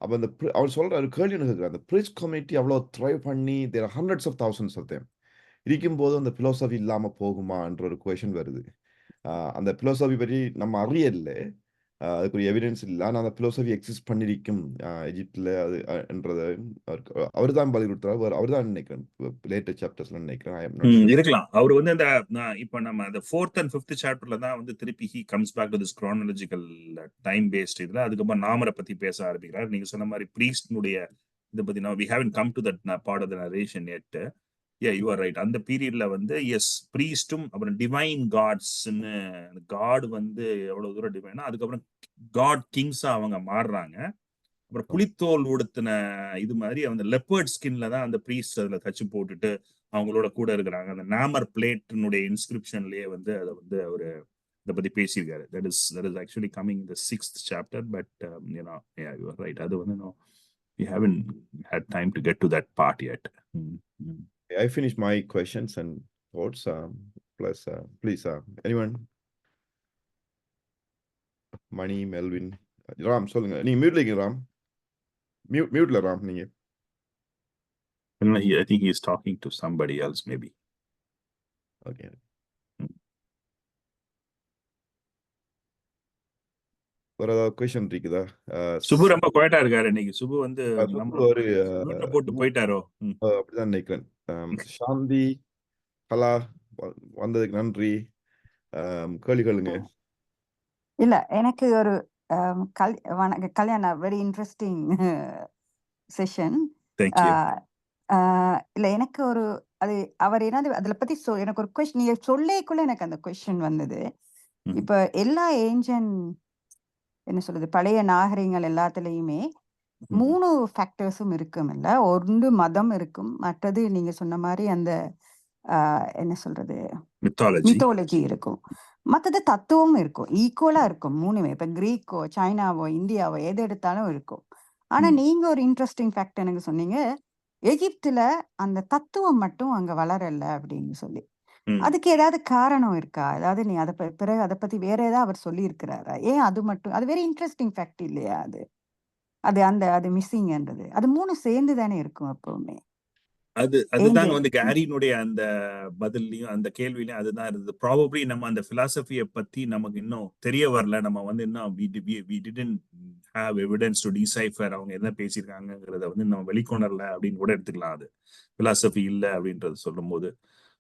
அப்போ அந்த அவர் சொல்ற ஒரு கேள்வி கேட்குறாரு, அந்த ப்ரீஸ்ட் கம்யூனிட்டி அவ்வளோ த்ரைவ் பண்ணி there hundreds of thousands of them இருக்கும்போது அந்த பிலோசபி இல்லாமல் போகுமான்ற ஒரு கொஷன் வருது. அந்த பிலோசபி பற்றி நம்ம அறியல, அதுக்கு ஒரு எவிடன்ஸ் இல்லை, ஆனால் அந்த பிலோசபி எக்ஸிஸ்ட் பண்ணிருக்கும் எஜிப்டில் அதுன்றதை அவர் தான் வலியுறுத்துறாரு. அவர் தான் நினைக்கிறேன் லேட்டர் சாப்டர்ஸ்ல நினைக்கிறேன் இருக்கலாம். அவர் வந்து அந்த இப்போ நம்ம அந்த 4th and 5th சாப்டர்ல தான் வந்து திருப்பி he comes back to this chronological time based இதுல அதுக்கப்புறம் நாமரை பத்தி பேச ஆரம்பிக்கிறார். நீங்க சொன்ன மாதிரி பிரீஸ்ட்னுடைய இதை பத்தி we haven't come to that part of the narration yet. Yeah, you are right. அந்த பீரியட்ல வந்து எஸ் பிரீஸ்டும் அப்புறம் டிவைன் காட்ஸ்ன்னு காட் வந்து எவ்வளவு தூரம் டிவைனா அதுக்கப்புறம் காட் கிங்ஸா அவங்க மாறுறாங்க. அப்புறம் புலித்தோல் உடுத்தின இது மாதிரி அந்த லெப்பர்ட் ஸ்கின்ல தான் அந்த பிரீஸ்ட் அதுல தச்சு போட்டுட்டு அவங்களோட கூட இருக்கிறாங்க. அந்த நாமர் பிளேட்னுடைய இன்ஸ்கிரிப்ஷன்லயே வந்து அதை வந்து அவரு இதை பத்தி பேசியிருக்காரு. that is actually coming in the 6th chapter, but yeah, you are right. அது வந்து we haven't had time to get to that part yet. I finished my questions and thoughts. Plus, please, anyone? Mani, Melvin, Ram, சொல்லுங்க. நீங்க மியூட்ல இருக்கீங்க ராம். மியூட்ல ராம் நீங்க. I think he is talking to somebody else maybe. Okay. ஒரு question இருக்குதா? சுபு ரொம்ப குவைட்டா இருக்காரு இன்னைக்கு. சுபு வந்து ஒரு போட்டு போயிட்டாரோ? அப்படிதான் நினைக்கிறேன். சாந்தி கலா வந்ததுக்கு நன்றி. கேளுங்க. இல்ல எனக்கு ஒரு கல்யாண வெரி இன்ட்ரெஸ்டிங் செஷன். இல்ல எனக்கு ஒரு அது அவர் என்னது அதுல பத்தி எனக்கு ஒரு கொஸ்டின் நீங்க சொல்லேக்குள்ள எனக்கு அந்த கொஸ்டின் வந்தது. இப்ப எல்லா ஏன்ஷியன் என்ன சொல்றது பழைய நாகரிகங்கள் எல்லாத்துலயுமே 3 ஃபேக்டர்ஸும் இருக்கும் இல்ல. ஒன்று மதம் இருக்கும், மற்றது நீங்க சொன்ன மாதிரி அந்த என்ன சொல்றது மித்தாலஜி இருக்கும், மற்றது தத்துவம் இருக்கும். ஈக்குவலா இருக்கும் மூணுமே. இப்ப கிரீக்கோ சைனாவோ இந்தியாவோ எது எடுத்தாலும் இருக்கும். ஆனா நீங்க ஒரு இன்ட்ரெஸ்டிங் ஃபேக்ட் எனக்கு சொன்னீங்க, எகிப்துல அந்த தத்துவம் மட்டும் அங்க வளரல அப்படின்னு சொல்லி. அதுக்கு ஏதாவது காரணம் இருக்கா? அதாவது நீ அதை பிறகு அதை பத்தி வேற ஏதாவது அவர் சொல்லி இருக்கிறாரா? ஏன் அது மட்டும்? அது வெரி இன்ட்ரெஸ்டிங் ஃபேக்ட் இல்லையா? அது மிஸ்ஸிங்ன்றது அது 3 சேர்ந்து தானே இருக்கும் எப்பவுமே. அதுதான் வந்து கேரினுடைய அந்த பதிலையும் அந்த கேள்வியிலையும் அதுதான் இருந்தது. ப்ராபப்லி நம்ம அந்த பிலாசபியை பத்தி நமக்கு இன்னும் தெரிய வரல. நம்ம வந்து இன்னும் we didn't have evidence to decipher அவங்க என்ன பேசியிருக்காங்கிறத வந்து நம்ம வெளிக்கொணரல அப்படின்னு கூட எடுத்துக்கலாம். அது பிலாசபி இல்லை அப்படின்றது சொல்லும் போது.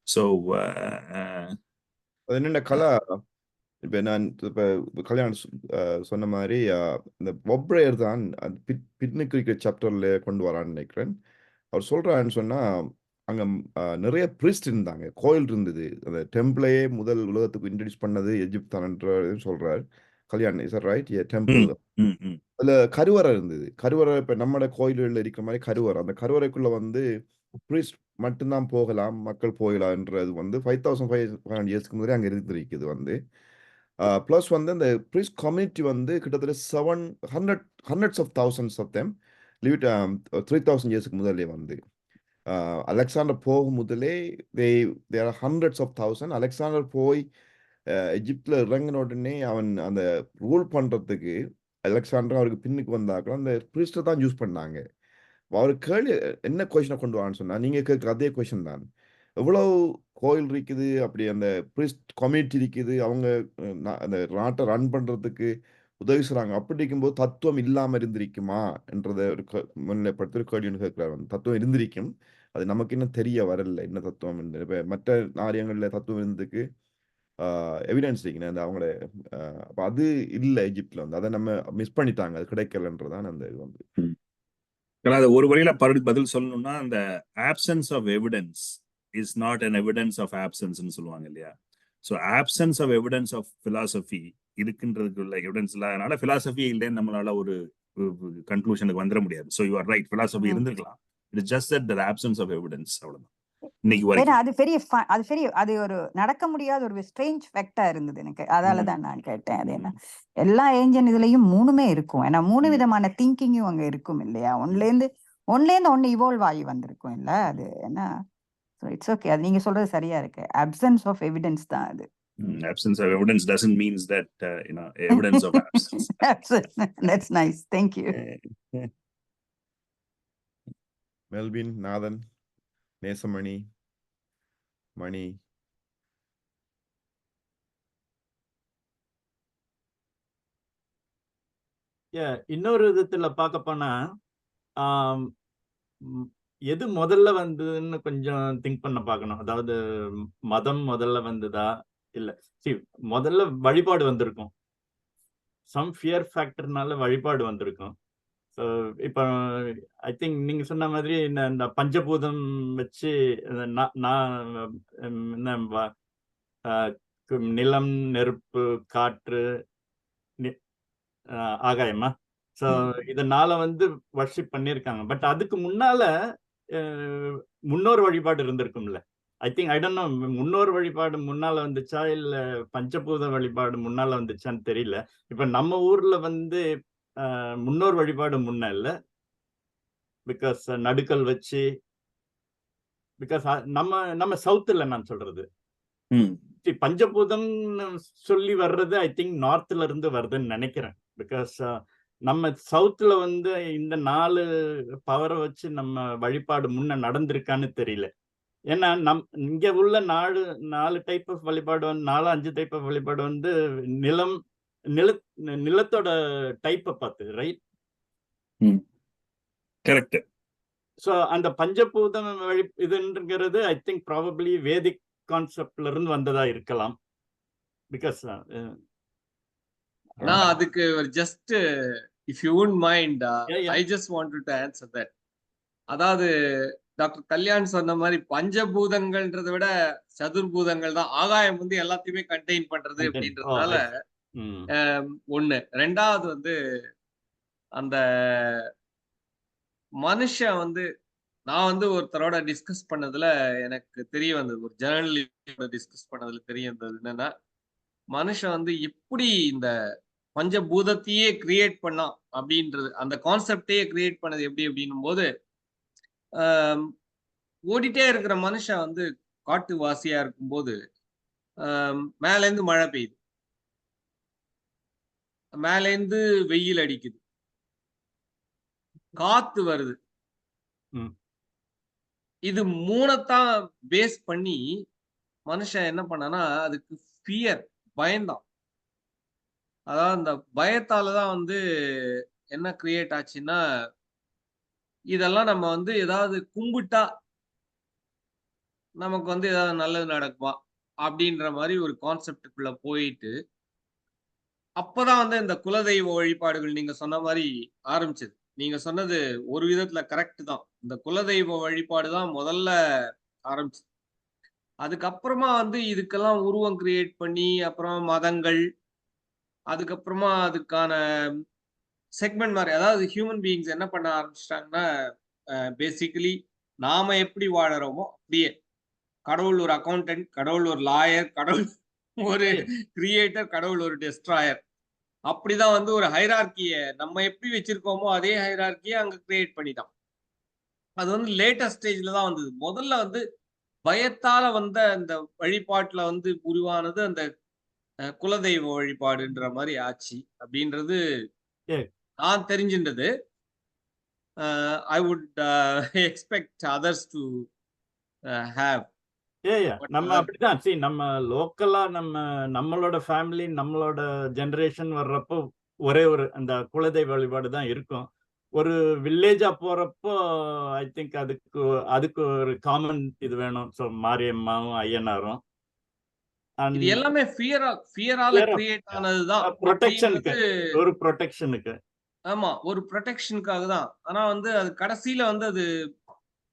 ஸோ அது என்னென்ன கலா இப்போ நான் இப்போ கல்யாணம் சொன்ன மாதிரி இந்த ஒப்ரேயர் தான் அந்த பின்னுக்கு இருக்கிற சாப்டரில் கொண்டு வரான்னு நினைக்கிறேன். அவர் சொல்கிறான்னு சொன்னால் அங்கே நிறைய ப்ரீஸ்ட் இருந்தாங்க, கோயில் இருந்தது. அந்த டெம்பிளையே முதல் உலகத்துக்கு இன்ட்ரடியூஸ் பண்ணது எஜிப்தான்ன்றதையும் சொல்கிறார் கல்யாணம். Is right? டெம்பிள் அதில் கருவறை இருந்தது. கருவறை இப்போ நம்மளோட கோயில்களில் இருக்கிற மாதிரி கருவறை. அந்த கருவறைக்குள்ளே வந்து ப்ரீஸ்ட் மட்டும்தான் போகலாம், மக்கள் போகலான்றது வந்து 5500 இயர்ஸ்க்கு முதலே அங்கே இருந்திருக்குது வந்து. ப்ளஸ் வந்து அந்த ப்ரீஸ்ட் கம்யூனிட்டி வந்து கிட்டத்தட்ட 700 of thousands of them live 3000 இயர்ஸ்க்கு முதலே வந்து அலெக்சாண்டர் போகும் முதலே there are hundreds of thousand. Alexander போய் எஜிப்தில் இறங்கின உடனே அவன் அந்த ரூல் பண்ணுறதுக்கு அலெக்சாண்டர் அவருக்கு பின்னுக்கு வந்தாக்கலாம் அந்த ப்ரீஸ்டை தான் யூஸ் பண்ணாங்க. அவர் கேள்வி என்ன கொஷனை கொண்டு வான்னு சொன்னா நீங்கள் கேட்குற அதே கொஷின் தான். எவ்வளோ கோயில் இருக்குது, அப்படி அந்த ப்ரீஸ்ட் கம்யூனிட்டி இருக்குது, அவங்க அந்த நாட்டை ரன் பண்ணுறதுக்கு உதவி செய்கிறாங்க. அப்படி இருக்கும்போது தத்துவம் இல்லாமல் இருந்திருக்குமா என்றதை ஒரு முன்னிலைப்படுத்தி ஒரு கேள்வி கேட்குறாரு. வந்து தத்துவம் இருந்திருக்கும், அது நமக்கு இன்னும் தெரிய வரல என்ன தத்துவம். இப்போ மற்ற நாரியங்களில் தத்துவம் இருந்ததுக்கு எவிடன்ஸ் இருக்குன்னு அந்த அவங்களோட அப்போ அது இல்லை எஜிப்தில் வந்து. அதை நம்ம மிஸ் பண்ணிட்டாங்க, அது கிடைக்கலன்றதான் அந்த இது வந்து. அதை ஒரு வழியில பதில் சொல்லணும்னா அந்த absence of evidence is not an evidence of ஆப்சன்ஸ்னு சொல்லுவாங்க இல்லையா? So absence of evidence of philosophy இருக்குன்றதுக்குள்ள எவிடன்ஸ் இல்லாதனால பிலாசபி இல்லைன்னு நம்மளால ஒரு கன்க்ளூஷனுக்கு வந்துட முடியாது. So you are right, philosophy இருந்திருக்கலாம். It's just that absence of evidence, அவ்வளவுதான். அது ஒரு நடக்க முடியாத ஒரு ஸ்ட்ரேஞ்ச் ஃபேக்டா இருந்தது எனக்கு. அதாலதான் நான் கேட்டேன். அது என்ன எல்லா ஏஞ்சன் இதுலயும் மூணுமே இருக்கும். ஏன்னா 3 விதமான திங்கிங்கும் அங்க இருக்கும் இல்லையா? ஒன்ல இருந்து ஒன்னு இவால்வ் ஆகி வந்திருக்கும் இல்ல? அது என்ன, இட்ஸ் ஓகே. அது நீங்க சொல்றது சரியா இருக்கு. அப்சன்ஸ் ஆஃப் எவிடன்ஸ் தான் அது. Absence of evidence doesn't mean that evidence of absence. That's nice. Thank you. Melvin, Nathan, Nesamani, மணி. இன்னொரு விதத்துல பார்க்க போனா எது முதல்ல வந்ததுன்னு கொஞ்சம் திங்க் பண்ண பார்க்கணும். அதாவது மதம் முதல்ல வந்ததா இல்ல முதல்ல வழிபாடு வந்திருக்கும். சம் ஃபியர் ஃபேக்டர்னால வழிபாடு வந்திருக்கும். இப்போ ஐ திங்க் நீங்க சொன்ன மாதிரி இந்த பஞ்சபூதம் வச்சு நிலம், நெருப்பு, காற்று, ஆகாயமா, ஸோ இதனால வந்து வர்ஷிப் பண்ணியிருக்காங்க. பட் அதுக்கு முன்னால முன்னோர் வழிபாடு இருந்திருக்கும்ல. I think I don't know முன்னோர் வழிபாடு முன்னால வந்துச்சா இல்ல பஞ்சபூத வழிபாடு முன்னால வந்துச்சான்னு தெரியல. இப்ப நம்ம ஊர்ல வந்து முன்னோர் வழிபாடு முன்ன இல்ல, பிகாஸ் நடுக்கல் வச்சு, பிகாஸ் நம்ம சவுத்துல நான் சொல்றது பஞ்சபூதம் சொல்லி வர்றது ஐ திங்க் நார்த்ல இருந்து வருதுன்னு நினைக்கிறேன். பிகாஸ் நம்ம சவுத்துல வந்து இந்த 4 பவரை வச்சு நம்ம வழிபாடு முன்ன நடந்திருக்கான்னு தெரியல. ஏன்னா இங்க உள்ள 4 டைப் ஆஃப் வழிபாடு வந்து 4-5 டைப் ஆஃப் வழிபாடு வந்து நிலத்தோட டைப்பை பார்த்து, ரைட்? கரெக்ட். ஸோ அந்த பஞ்சபூதம் இதுங்கிறது ஐ திங்க் ப்ராபப்ளி வேதிக் கான்செப்ட்ல இருந்து வந்ததா இருக்கலாம். பிகாஸ் அதுக்கு just if you would mind I just wanted to answer that. அதாவது டாக்டர் கல்யாண் சொன்ன மாதிரி பஞ்சபூதங்கள்ன்றதை விட சதுர்பூதங்கள் தான். ஆகாயம் வந்து எல்லாத்தையுமே கண்டெயின் பண்றது அப்படின்றதுனால ஒண்ணு. ரெண்டாவது வந்து அந்த மனுஷன் வந்து நான் வந்து ஒருத்தரோட டிஸ்கஸ் பண்ணதுல எனக்கு தெரிய வந்தது, ஒரு ஜேர்னலிஸ்டோட டிஸ்கஸ் பண்ணதுல தெரிய வந்தது என்னன்னா, மனுஷன் வந்து எப்படி இந்த பஞ்சபூதத்தையே கிரியேட் பண்ணா அப்படின்றது, அந்த கான்செப்டையே கிரியேட் பண்ணது எப்படி அப்படின்னும் போது, ஓடிட்டே இருக்கிற மனுஷன் வந்து காட்டு வாசியா இருக்கும்போது மேலேருந்து மழை பெய்யுது, மேலேருந்து வெயில் அடிக்குது, காத்து வருது. இது 3 பேஸ் பண்ணி மனுஷன் என்ன பண்ணானா அதுக்கு ஃபியர், பயந்தான். அதாவது அந்த பயத்தாலதான் வந்து என்ன கிரியேட் ஆச்சுன்னா, இதெல்லாம் நம்ம வந்து ஏதாவது கும்பிட்டா நமக்கு வந்து ஏதாவது நல்லது நடக்குமா, அப்படின்ற மாதிரி ஒரு கான்செப்டுக்குள்ள போயிட்டு அப்பதான் வந்து இந்த குலதெய்வ வழிபாடுகள் நீங்க சொன்ன மாதிரி ஆரம்பிச்சது. நீங்க சொன்னது ஒரு விதத்துல கரெக்ட் தான். இந்த குலதெய்வ வழிபாடு தான் முதல்ல ஆரம்பிச்சது. அதுக்கப்புறமா வந்து இதுக்கெல்லாம் உருவம் கிரியேட் பண்ணி அப்புறம் மதங்கள், அதுக்கப்புறமா அதுக்கான செக்மெண்ட் மாதிரி, அதாவது ஹியூமன் பீயிங்ஸ் என்ன பண்ண ஆரம்பிச்சிட்டாங்கன்னா பேசிக்கலி நாம எப்படி வாழறோமோ அப்படியே கடவுள் ஒரு அக்கௌண்டன்ட், கடவுள் ஒரு லாயர், கடவுள் ஒரு கிரியேட்டர், கடவுள் ஒரு டெஸ்ட்ராயர், அப்படிதான் வந்து ஒரு ஹைரார்கிய நம்ம எப்படி வச்சிருக்கோமோ அதே ஹைரார்கியை அங்க கிரியேட் பண்ணிட்டான். அது வந்து லேட்டஸ்ட் ஸ்டேஜ்ல தான் வந்தது. முதல்ல வந்து பயத்தால வந்த அந்த வழிபாட்டுல வந்து உருவானது அந்த குலதெய்வ வழிபாடுன்ற மாதிரி ஆச்சு அப்படின்றது நான் தெரிஞ்சின்றது. I would expect others to have. நம்ம அப்படிதான் நம்ம லோக்கலா நம்மளோட ஃபேமிலி நம்மளோட ஜெனரேஷன் வர்றப்போ ஒரே ஒரு அந்த குலதெய்வ வழிபாடு தான் இருக்கும். ஒரு வில்லேஜா போறப்போ ஐ திங்க் அதுக்கு ஒரு காமன் இது வேணும். ஸோ மாரியம்மாவும் ஐயனாரும் இது எல்லாமே ஃபியரால கிரியேட் ஆனதுதான். ப்ரொடெக்ஷனுக்கு, ஒரு ப்ரொடெக்ஷனுக்கு. ஆமா, ஒரு ப்ரொடெக்ஷனுக்காக தான். ஆனா வந்து அது கடைசியில வந்து அது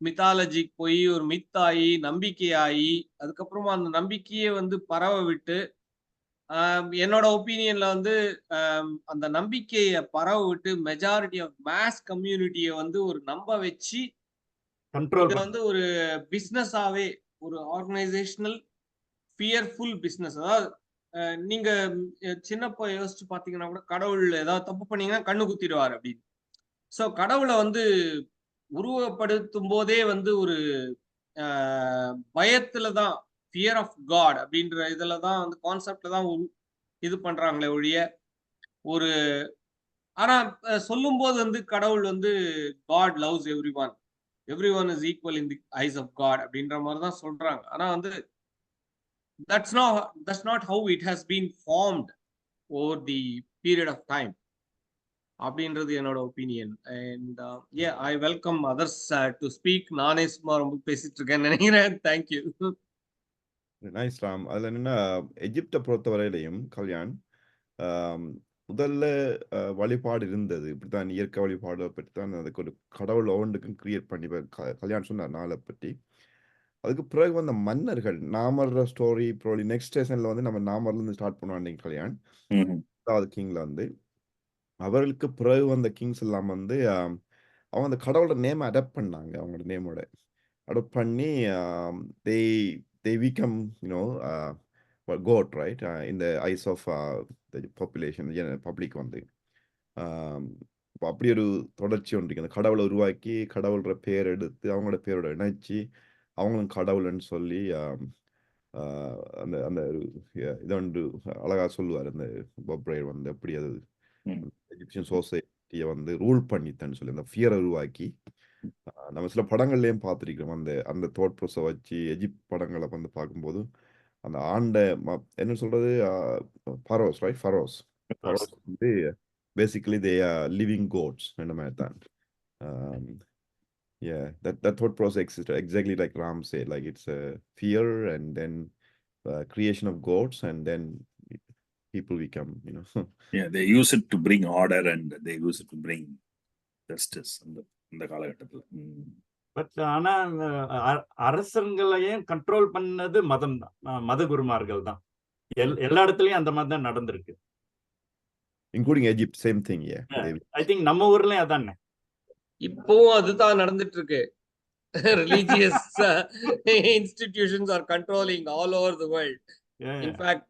மித்தாலஜிக்கு போய் ஒரு மித்தாயி நம்பிக்கையாயி அதுக்கப்புறமா அந்த நம்பிக்கையே வந்து பரவ விட்டு என்னோட ஒப்பீனியன்ல வந்து அந்த நம்பிக்கையை பரவ விட்டு மெஜாரிட்டி ஆஃப் மாஸ் கம்யூனிட்டியை வந்து ஒரு நம்ப வச்சு இது வந்து ஒரு பிசினஸாவே ஒரு ஆர்கனைசேஷனல் ஃபியர்ஃபுல் பிசினஸ். அதாவது நீங்க சின்னப்ப யோசிச்சு பாத்தீங்கன்னா கூட கடவுள் ஏதாவது தப்பு பண்ணீங்கன்னா கண்ணு குத்திடுவார் அப்படின்னு. ஸோ கடவுளை வந்து உருவப்படுத்தும் போதே வந்து ஒரு பயத்துல தான் ஃபியர் ஆஃப் காட் அப்படின்ற இதுல தான் வந்து கான்செப்ட்ல தான் இது பண்றாங்களே ஒழிய ஒரு ஆனா சொல்லும் போது வந்து கடவுள் வந்து God loves every one is equal in the eyes of God அப்படின்ற மாதிரி தான் சொல்றாங்க. ஆனா வந்து that's not how it has been formed over the period of time அப்படின்றது என்னோட opinion. And I welcome others to speak. நானே சும்மா ரொம்ப பேசிட்டு இருக்கேன்னு நினைக்கிறேன். தேங்க்யூ. நைஸ் ராம். அதில் என்னென்னா எஜிப்தை பொறுத்தவரையிலையும் கல்யாண் முதல்ல வழிபாடு இருந்தது. இப்படித்தான் இயற்கை வழிபாடு பற்றி தான் அதுக்கு ஒரு கடவுள் ஒவ்வொன்றுக்கும் கிரியேட் பண்ணி கல்யாணம் சொன்னார் நாளை பற்றி. அதுக்கு பிறகு வந்த மன்னர்கள் நாமர் ஸ்டோரி ப்ரோலி நெக்ஸ்ட் ஸ்டேஷனில் வந்து நம்ம நாமர்லேருந்து ஸ்டார்ட் பண்ணுவாங்க கல்யாண். அதாவது கிங்கில் வந்து அவர்களுக்கு பிறகு வந்த கிங்ஸ் எல்லாம் வந்து அவங்க அந்த கடவுளோட நேமை அடாப்ட் பண்ணாங்க. அவங்களோட நேமோட அடாப்ட் பண்ணி they become god, right, in the eyes of the population, public வந்து அப்படி ஒரு தொடர்ச்சி ஒன்று. அந்த கடவுளை உருவாக்கி கடவுளோட பேர் எடுத்து அவங்களோட பேரோட இணைச்சி அவங்களும் கடவுள்னு சொல்லி அந்த அந்த இதை வந்து அழகா சொல்லுவார் அந்த பாப் பிரையர் வந்து. அப்படி அது எஜிப்சியன் சொசைட்டியை வந்து ரூல் பண்ணித்தன்னு சொல்லி அந்த ஃபியரை உருவாக்கி நம்ம சில படங்கள்லயும் பார்த்துருக்கிறோம். அந்த அந்த தோட் ப்ரோஸை வச்சு எஜிப்ட் படங்களை வந்து பார்க்கும்போது அந்த என்ன சொல்றது ஃபரோஸ், ரைட், ஃபரோஸ் வந்து basically they are living gods அந்த மாதிரி தான். Yeah, that thought process exists exactly like Ram said. Like it's a fear and then creation of gods and then people become, Yeah, they use it to bring order and they use it to bring justice இந்த காலகட்டத்தில். But ஆனா அரசங்களையும் control பண்ணது மதம் தான், மத குருமார்கள் தான். எல்லா இடத்துலயும் அந்த மாதிரி தான் நடந்திருக்கு, including Egypt. Same thing. Yeah, I think நம்ம ஊர்லயும் அதானே இப்போவும் அதுதான் நடந்துட்டு இருக்கு. Religious institutions are controlling all over the world. In fact,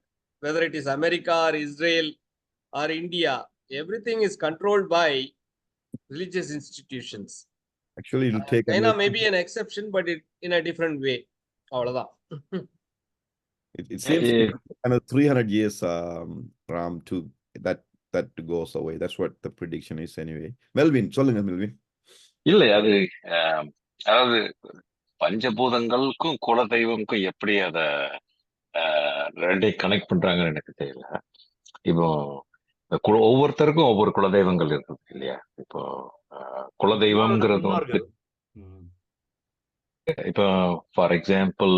whether it is America or Israel or India, everything is controlled by religious institutions. Actually, it'll take China may be an exception, but it in a different way. அவ்வளவுதான். It seems kind of 300 years Ram to that goes away. That's what the prediction is anyway. Melvin, சொல்லுங்க Melvin. இல்லை, அது அதாவது பஞ்சபூதங்களுக்கும் குலதெய்வம்க்கும் எப்படி அதை ரெண்டையும் connect பண்றாங்கன்னு எனக்கு தெரியல. இப்போ ஒவ்வொருத்தருக்கும் ஒவ்வொரு குலதெய்வங்கள் இருக்குது இல்லையா? இப்போ குலதெய்வம்ங்கிறது வந்து இப்போ for example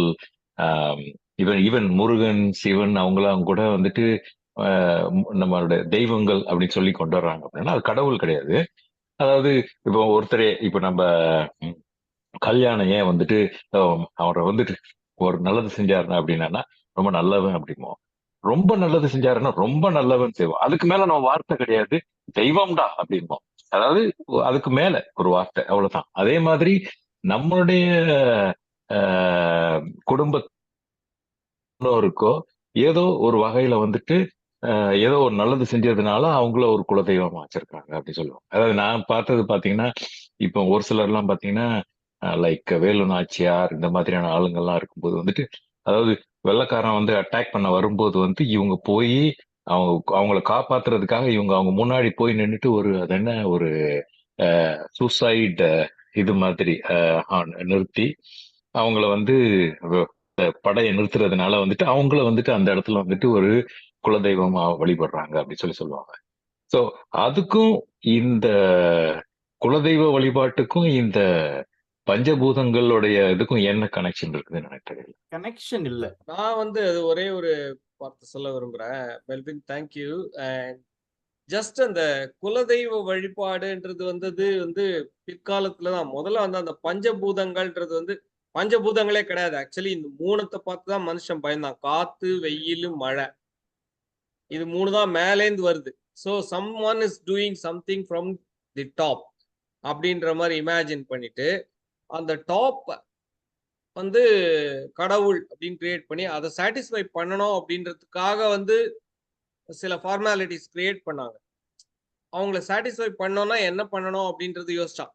even Murugan, Sivan அவங்களாம் கூட வந்துட்டு நம்மளோட தெய்வங்கள் அப்படின்னு சொல்லி கொண்டு வர்றாங்க அப்படின்னா அது கடவுள் கிடையாது. அதாவது இப்போ ஒருத்தரே இப்போ நம்ம கல்யாணம் ஏன் வந்துட்டு அவரை வந்துட்டு ஒரு நல்லது செஞ்சாருன்னா அப்படின்னா ரொம்ப நல்லவன் அப்படிமோ, ரொம்ப நல்லது செஞ்சாருன்னா ரொம்ப நல்லவன் செய்வோம். அதுக்கு மேல நம்ம வார்த்தை கிடையாது, தெய்வம்டா அப்படிம்போம். அதாவது அதுக்கு மேல ஒரு வார்த்தை, அவ்வளவுதான். அதே மாதிரி நம்மளுடைய குடும்பத்தினருக்கோ ஏதோ ஒரு வகையில வந்துட்டு ஏதோ ஒரு நல்லது செஞ்சதுனால அவங்கள ஒரு குலதெய்வமா வச்சிருக்காங்க அப்படி சொல்லுவாங்க. அதாவது நான் பார்த்தது பாத்தீங்கன்னா, இப்போ ஒரு சிலர் எல்லாம் பாத்தீங்கன்னா லைக் வேலு நாச்சியார் இந்த மாதிரியான ஆளுங்கள்லாம் இருக்கும்போது வந்துட்டு, அதாவது வெள்ளைக்காரன் வந்து அட்டாக் பண்ண வரும்போது வந்து இவங்க போய் அவங்கள காப்பாத்துறதுக்காக இவங்க அவங்க முன்னாடி போய் நின்னுட்டு அது என்ன ஒரு சூசைட் இது மாதிரி நிறுத்தி அவங்கள வந்து படையை நிறுத்துறதுனால வந்துட்டு அவங்கள வந்துட்டு அந்த இடத்துல வந்துட்டு ஒரு குலதெய்வமா வழிபடுறாங்க அப்படி சொல்லுவாங்க. சோ அதுக்கும் இந்த குலதெய்வ வழிபாட்டுக்கும் இந்த பஞ்சபூதங்களுடைய இதுக்கும் என்ன கனெக்ஷன் இருக்குதுன்னு எனக்கு தெரியல. கனெக்ஷன் இல்ல. நான் வந்து அது ஒரே ஒரு வார்த்தை சொல்ல விரும்புறேன். Melvin, thank you. அண்ட் ஜஸ்ட் அந்த குலதெய்வ வழிபாடுன்றது வந்து பிற்காலத்துலதான் முதல்ல வந்து அந்த பஞ்சபூதங்கள்ன்றது வந்து பஞ்சபூதங்களே கிடையாது. ஆக்சுவலி இந்த மூணத்தை பார்த்துதான் மனுஷன் பயந்தான். காத்து, வெயில், மழை, இது மூணு தான் மேலேந்து வருது. So some one is doing something from the top அப்படின்ற மாதிரி இமேஜின் பண்ணிட்டு அந்த டாப் வந்து கடவுள் அப்படின்னு கிரியேட் பண்ணி அதை சாட்டிஸ்ஃபை பண்ணணும் அப்படின்றதுக்காக வந்து சில ஃபார்மாலிட்டிஸ் கிரியேட் பண்ணாங்க. அவங்கள சாட்டிஸ்ஃபை பண்ணோம்னா என்ன பண்ணணும் அப்படின்றது யோசிச்சான்.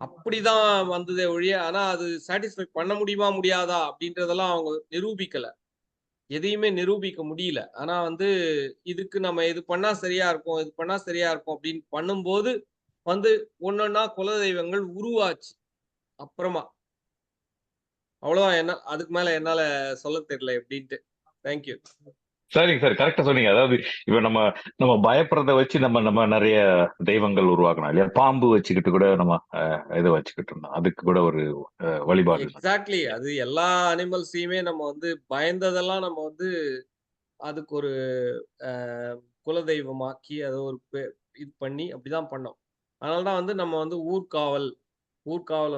அப்படிதான் வந்ததே ஒழிய, ஆனா அது சாட்டிஸ்ஃபை பண்ண முடியுமா முடியாதா அப்படின்றதெல்லாம் அவங்க நிரூபிக்கல. எதையுமே நிரூபிக்க முடியல. ஆனா வந்து இதுக்கு நம்ம இது பண்ணா சரியா இருக்கும், இது பண்ணா சரியா இருக்கும் அப்படின்னு பண்ணும்போது வந்து ஒன்னொன்னா குலதெய்வங்கள் உருவாச்சு. அப்புறமா அவ்வளவுதான். என்ன அதுக்கு மேல என்னால சொல்ல தெரியல எப்படின்ட்டு. தேங்க்யூ. சரிங்க சார், கரெக்டா சொன்னீங்க. அதாவது இப்ப நம்ம பயப்படுறத வச்சு நம்ம நிறைய தெய்வங்கள் உருவாக்கணும் இல்லையா? பாம்பு வச்சுக்கிட்டு கூட நம்ம இதை வச்சுக்கிட்டு இருந்தோம், அதுக்கு கூட ஒரு வழிபாடு. எக்ஸாக்ட்லி. அது எல்லா அனிமல்ஸையுமே நம்ம வந்து பயந்ததெல்லாம் நம்ம வந்து அதுக்கு ஒரு குலதெய்வமாக்கி அதை ஒரு இது பண்ணி அப்படிதான் பண்ணோம். அதனாலதான் வந்து நம்ம வந்து ஊர்காவல்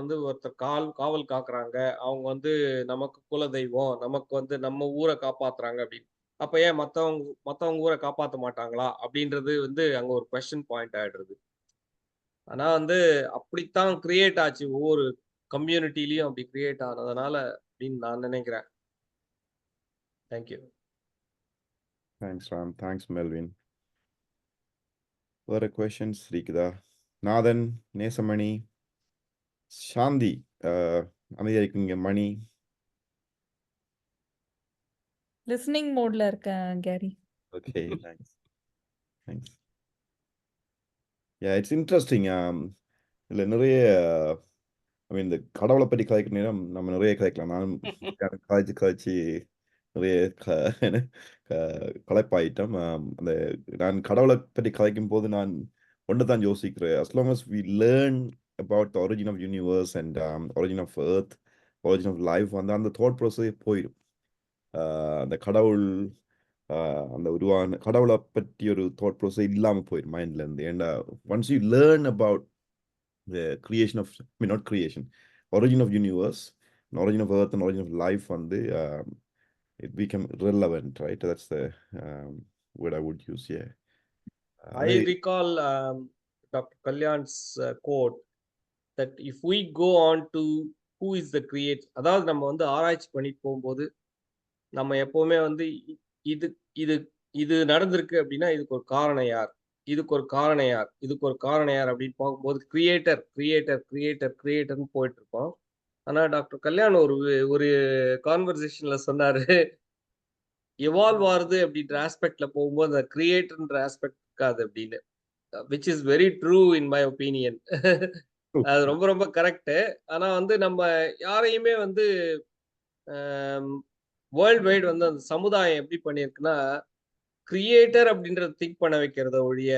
வந்து ஒருத்தர் காவல் காக்குறாங்க. அவங்க வந்து நமக்கு குலதெய்வம், நமக்கு வந்து நம்ம ஊரை காப்பாத்துறாங்க அப்படின்னு. அப்ப ஏன் மத்தவங்க ஊரை காப்பாற்ற மாட்டாங்களா அப்படின்றது வந்து அங்க ஒரு கொஸ்டின் பாயிண்ட் ஆயிடுறது. ஆனா வந்து அப்படித்தான் கிரியேட் ஆச்சு. ஒவ்வொரு கம்யூனிட்டிலையும் அப்படி கிரியேட் ஆனதுனால அப்படின்னு நான் நினைக்கிறேன். Thank you. Thanks Ram, thanks Melvin. வேற கொஸ்டின்ஸ் இருக்குதா? நாதன், நேசமணி, சாந்தி, அமைதியா இருக்கீங்க. மணி, லிசனிங் மோட்ல இருக்கேன் carry. Okay, thanks. It's interesting. இல்லை நிறைய இந்த கடவுளை பற்றி கதைக்கிற நேரம் நம்ம நிறைய கதைக்கலாம். நான் கதைச்சு நிறைய களைப்பாயிட்டோம். அந்த நான் கடவுளை பற்றி கதைக்கும் போது நான் ஒன்று தான் யோசிக்கிறேன். as long as we learn about the origin of universe and origin of earth, origin of life, அந்த thought process போயிடும். அந்த கடவுள் அந்த உருவான கடவுளை பற்றி ஒரு தாட் ப்ராசஸ் இல்லாமல் போயிடும் மைண்ட்ல இருந்து. And once you learn about the creation of, not creation, origin of universe, origin of earth and origin of life, and it become relevant, right? That's the word I would use. Yeah. I recall Dr. Kalyan's quote that if we go on to who is the creator, அதாவது நம்ம வந்து ஆராய்ச்சி பண்ணிட்டு போகும்போது நம்ம எப்பவுமே வந்து இது இது இது நடந்திருக்கு அப்படின்னா இதுக்கு ஒரு காரணம் யார், இதுக்கு ஒரு காரணம் யார், இதுக்கு ஒரு காரணம் யார் அப்படின்னு பார்க்கும்போது கிரியேட்டர்னு போயிட்டு இருக்கோம். ஆனா டாக்டர் கல்யாண் ஒரு கான்வர்சேஷன்ல சொன்னாரு, எவால்வ் ஆகுது அப்படின்ற ஆஸ்பெக்ட்ல போகும்போது அந்த கிரியேட்டர்ன்ற ஆஸ்பெக்ட் இருக்காது அப்படின்னு. Which is very true in my opinion. அது ரொம்ப ரொம்ப கரெக்ட். ஆனா வந்து நம்ம யாரையுமே வந்து வேர்ல்ட் வைடு வந்து அந்த சமுதாயம் எப்படி பண்ணியிருக்குன்னா கிரியேட்டர் அப்படின்றத திங்க் பண்ண வைக்கிறத ஒழிய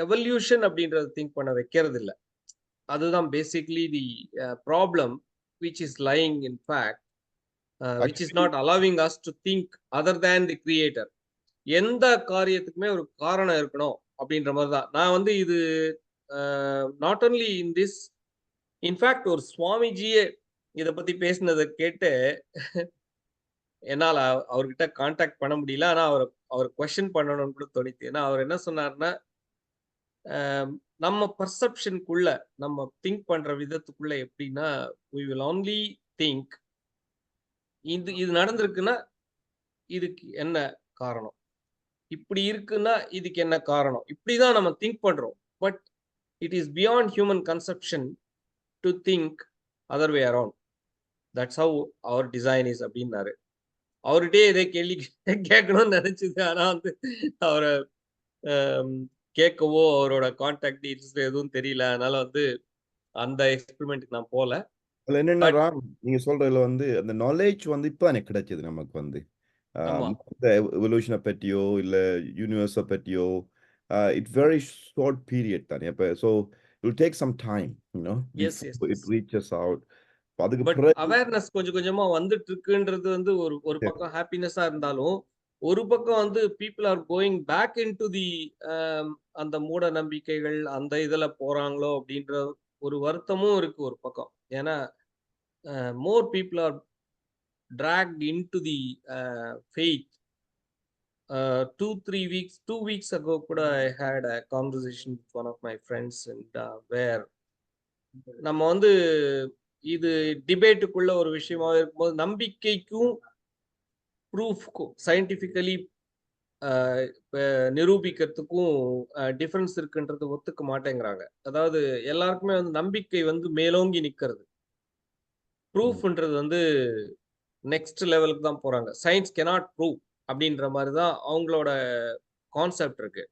எவல்யூஷன் அப்படின்றத திங்க் பண்ண வைக்கிறது இல்லை. அதுதான் basically the problem which is lying in fact. which is not allowing us to think other than the creator. எந்த காரியத்துக்குமே ஒரு காரணம் இருக்கணும் அப்படின்ற மாதிரி தான். நான் வந்து இது not only in this, in fact ஒரு சுவாமிஜியே இதை பத்தி பேசினதை கேட்டு என்னால் அவர்கிட்ட கான்டாக்ட் பண்ண முடியல. ஆனால் அவர் கொஸ்டின் பண்ணணும்னு கூட தோணித்து. ஏன்னா அவர் என்ன சொன்னார்னா, நம்ம பர்செப்ஷனுக்குள்ள, நம்ம திங்க் பண்ற விதத்துக்குள்ள எப்படின்னா, we will only think இது நடந்திருக்குன்னா இதுக்கு என்ன காரணம், இப்படி இருக்குன்னா இதுக்கு என்ன காரணம், இப்படிதான் நம்ம திங்க் பண்றோம். But it is beyond human conception to think other way around. That's how அவர் டிசைன் இஸ் அப்படின்னாரு. அவர்கிட்டே இதே கேள்வி கேட்கணும்னு நினைச்சது. ஆனா வந்து அவரை கேட்கவோ அவரோட கான்டாக்ட் டீட்டெயில்ஸ் எதுவும் தெரியல. அதனால வந்து அந்த எக்ஸ்பெரிமெண்ட்டுக்கு நான் போல. அதுல என்னன்னா, நீங்க சொல்றதுல வந்து அந்த நாலேஜ் வந்து இப்ப எனக்கு கிடைச்சது. நமக்கு வந்து இந்த எவல்யூஷனை பற்றியோ இல்ல யூனிவர்ஸை பற்றியோ இட்ஸ் வெரி ஷார்ட் பீரியட் தானே. அப்ப so it will take some time, it reaches out. அதுக்கு அவேர்னஸ் கொஞ்சம் கொஞ்சமா வந்துட்டு இருக்குன்றது வந்து ஒரு பக்கம் ஹாப்பினஸா இருந்தாலும், ஒரு பக்கம் வந்து people are going back into the அந்த மூட நம்பிக்கைகள் அந்த இதுல போறாங்களோ அப்படின்ற ஒரு வருத்தமும் இருக்கு ஒரு பக்கம். ஏன்னா more people are dragged into the faith. 2 weeks ago கூட I had a conversation with one of my friends, and where நம்ம வந்து இது டிபேட்டுக்குள்ள ஒரு விஷயமா இருக்கும்போது நம்பிக்கைக்கும் ப்ரூஃப்க்கும் சயின்டிஃபிக்கலி நிரூபிக்கிறதுக்கும் டிஃபரன்ஸ் இருக்குன்றது ஒத்துக்க மாட்டேங்கிறாங்க. அதாவது எல்லாருக்குமே வந்து நம்பிக்கை வந்து மேலோங்கி நிற்கிறது, ப்ரூஃப்ன்றது வந்து நெக்ஸ்ட் லெவலுக்கு தான் போறாங்க. சயின்ஸ் கெனாட் ப்ரூவ் அப்படின்ற மாதிரி தான் அவங்களோட கான்செப்ட் இருக்கு.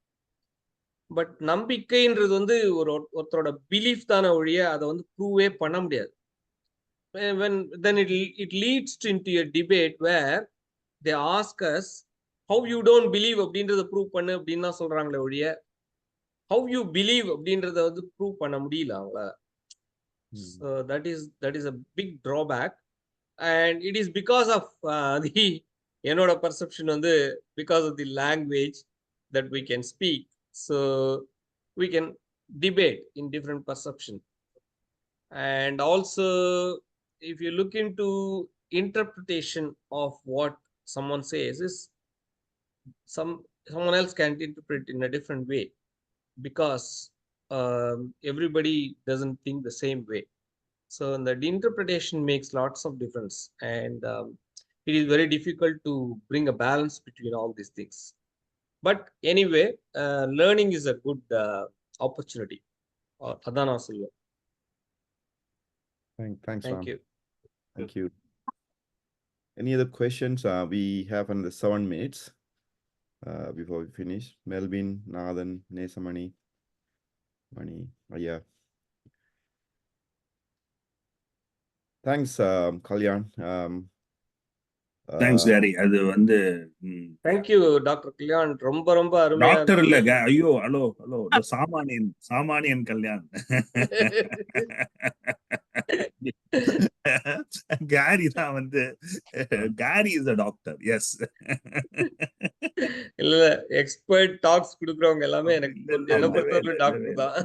பட் நம்பிக்கைன்றது வந்து ஒருத்தரோட பிலீஃப் தானே ஒழிய அதை வந்து ப்ரூவே பண்ண முடியாது. Then it leads into a debate where they ask us how you don't believe அப்படின்றத ப்ரூவ் பண்ணு அப்படின்னு தான் சொல்றாங்களே ஒழிய how you believe அப்படின்றத வந்து ப்ரூவ் பண்ண முடியல அவங்கள. So that is a big drawback. And it is because of the என்னோட perception வந்து because of the language that we can speak, so we can debate in different perception. And also if you look into interpretation of what someone says, is someone else can interpret in a different way, because everybody doesn't think the same way. So the interpretation makes lots of difference, and it is very difficult to bring a balance between all these things. But anyway, learning is a good opportunity. Adana Silva. Thanks, Thank you. Thank you. Any other questions? We have another 7 minutes before we finish. Melvin, Nathan, Nesamani, Mani, Aya. Thanks, Kalyan. Thanks carry. அது வந்து Thank you Dr. Kalyan. ரொம்ப ரொம்ப அருமையா. Doctor இல்ல, ஐயோ hello சாமானியன் Kalyan. Carey தான் வந்து Carey is a doctor. Yes. இல்ல எக்ஸ்பர்ட் டாக்ஸ் கொடுக்குறவங்க எல்லாமே எனக்கு டாக்டர் தான்.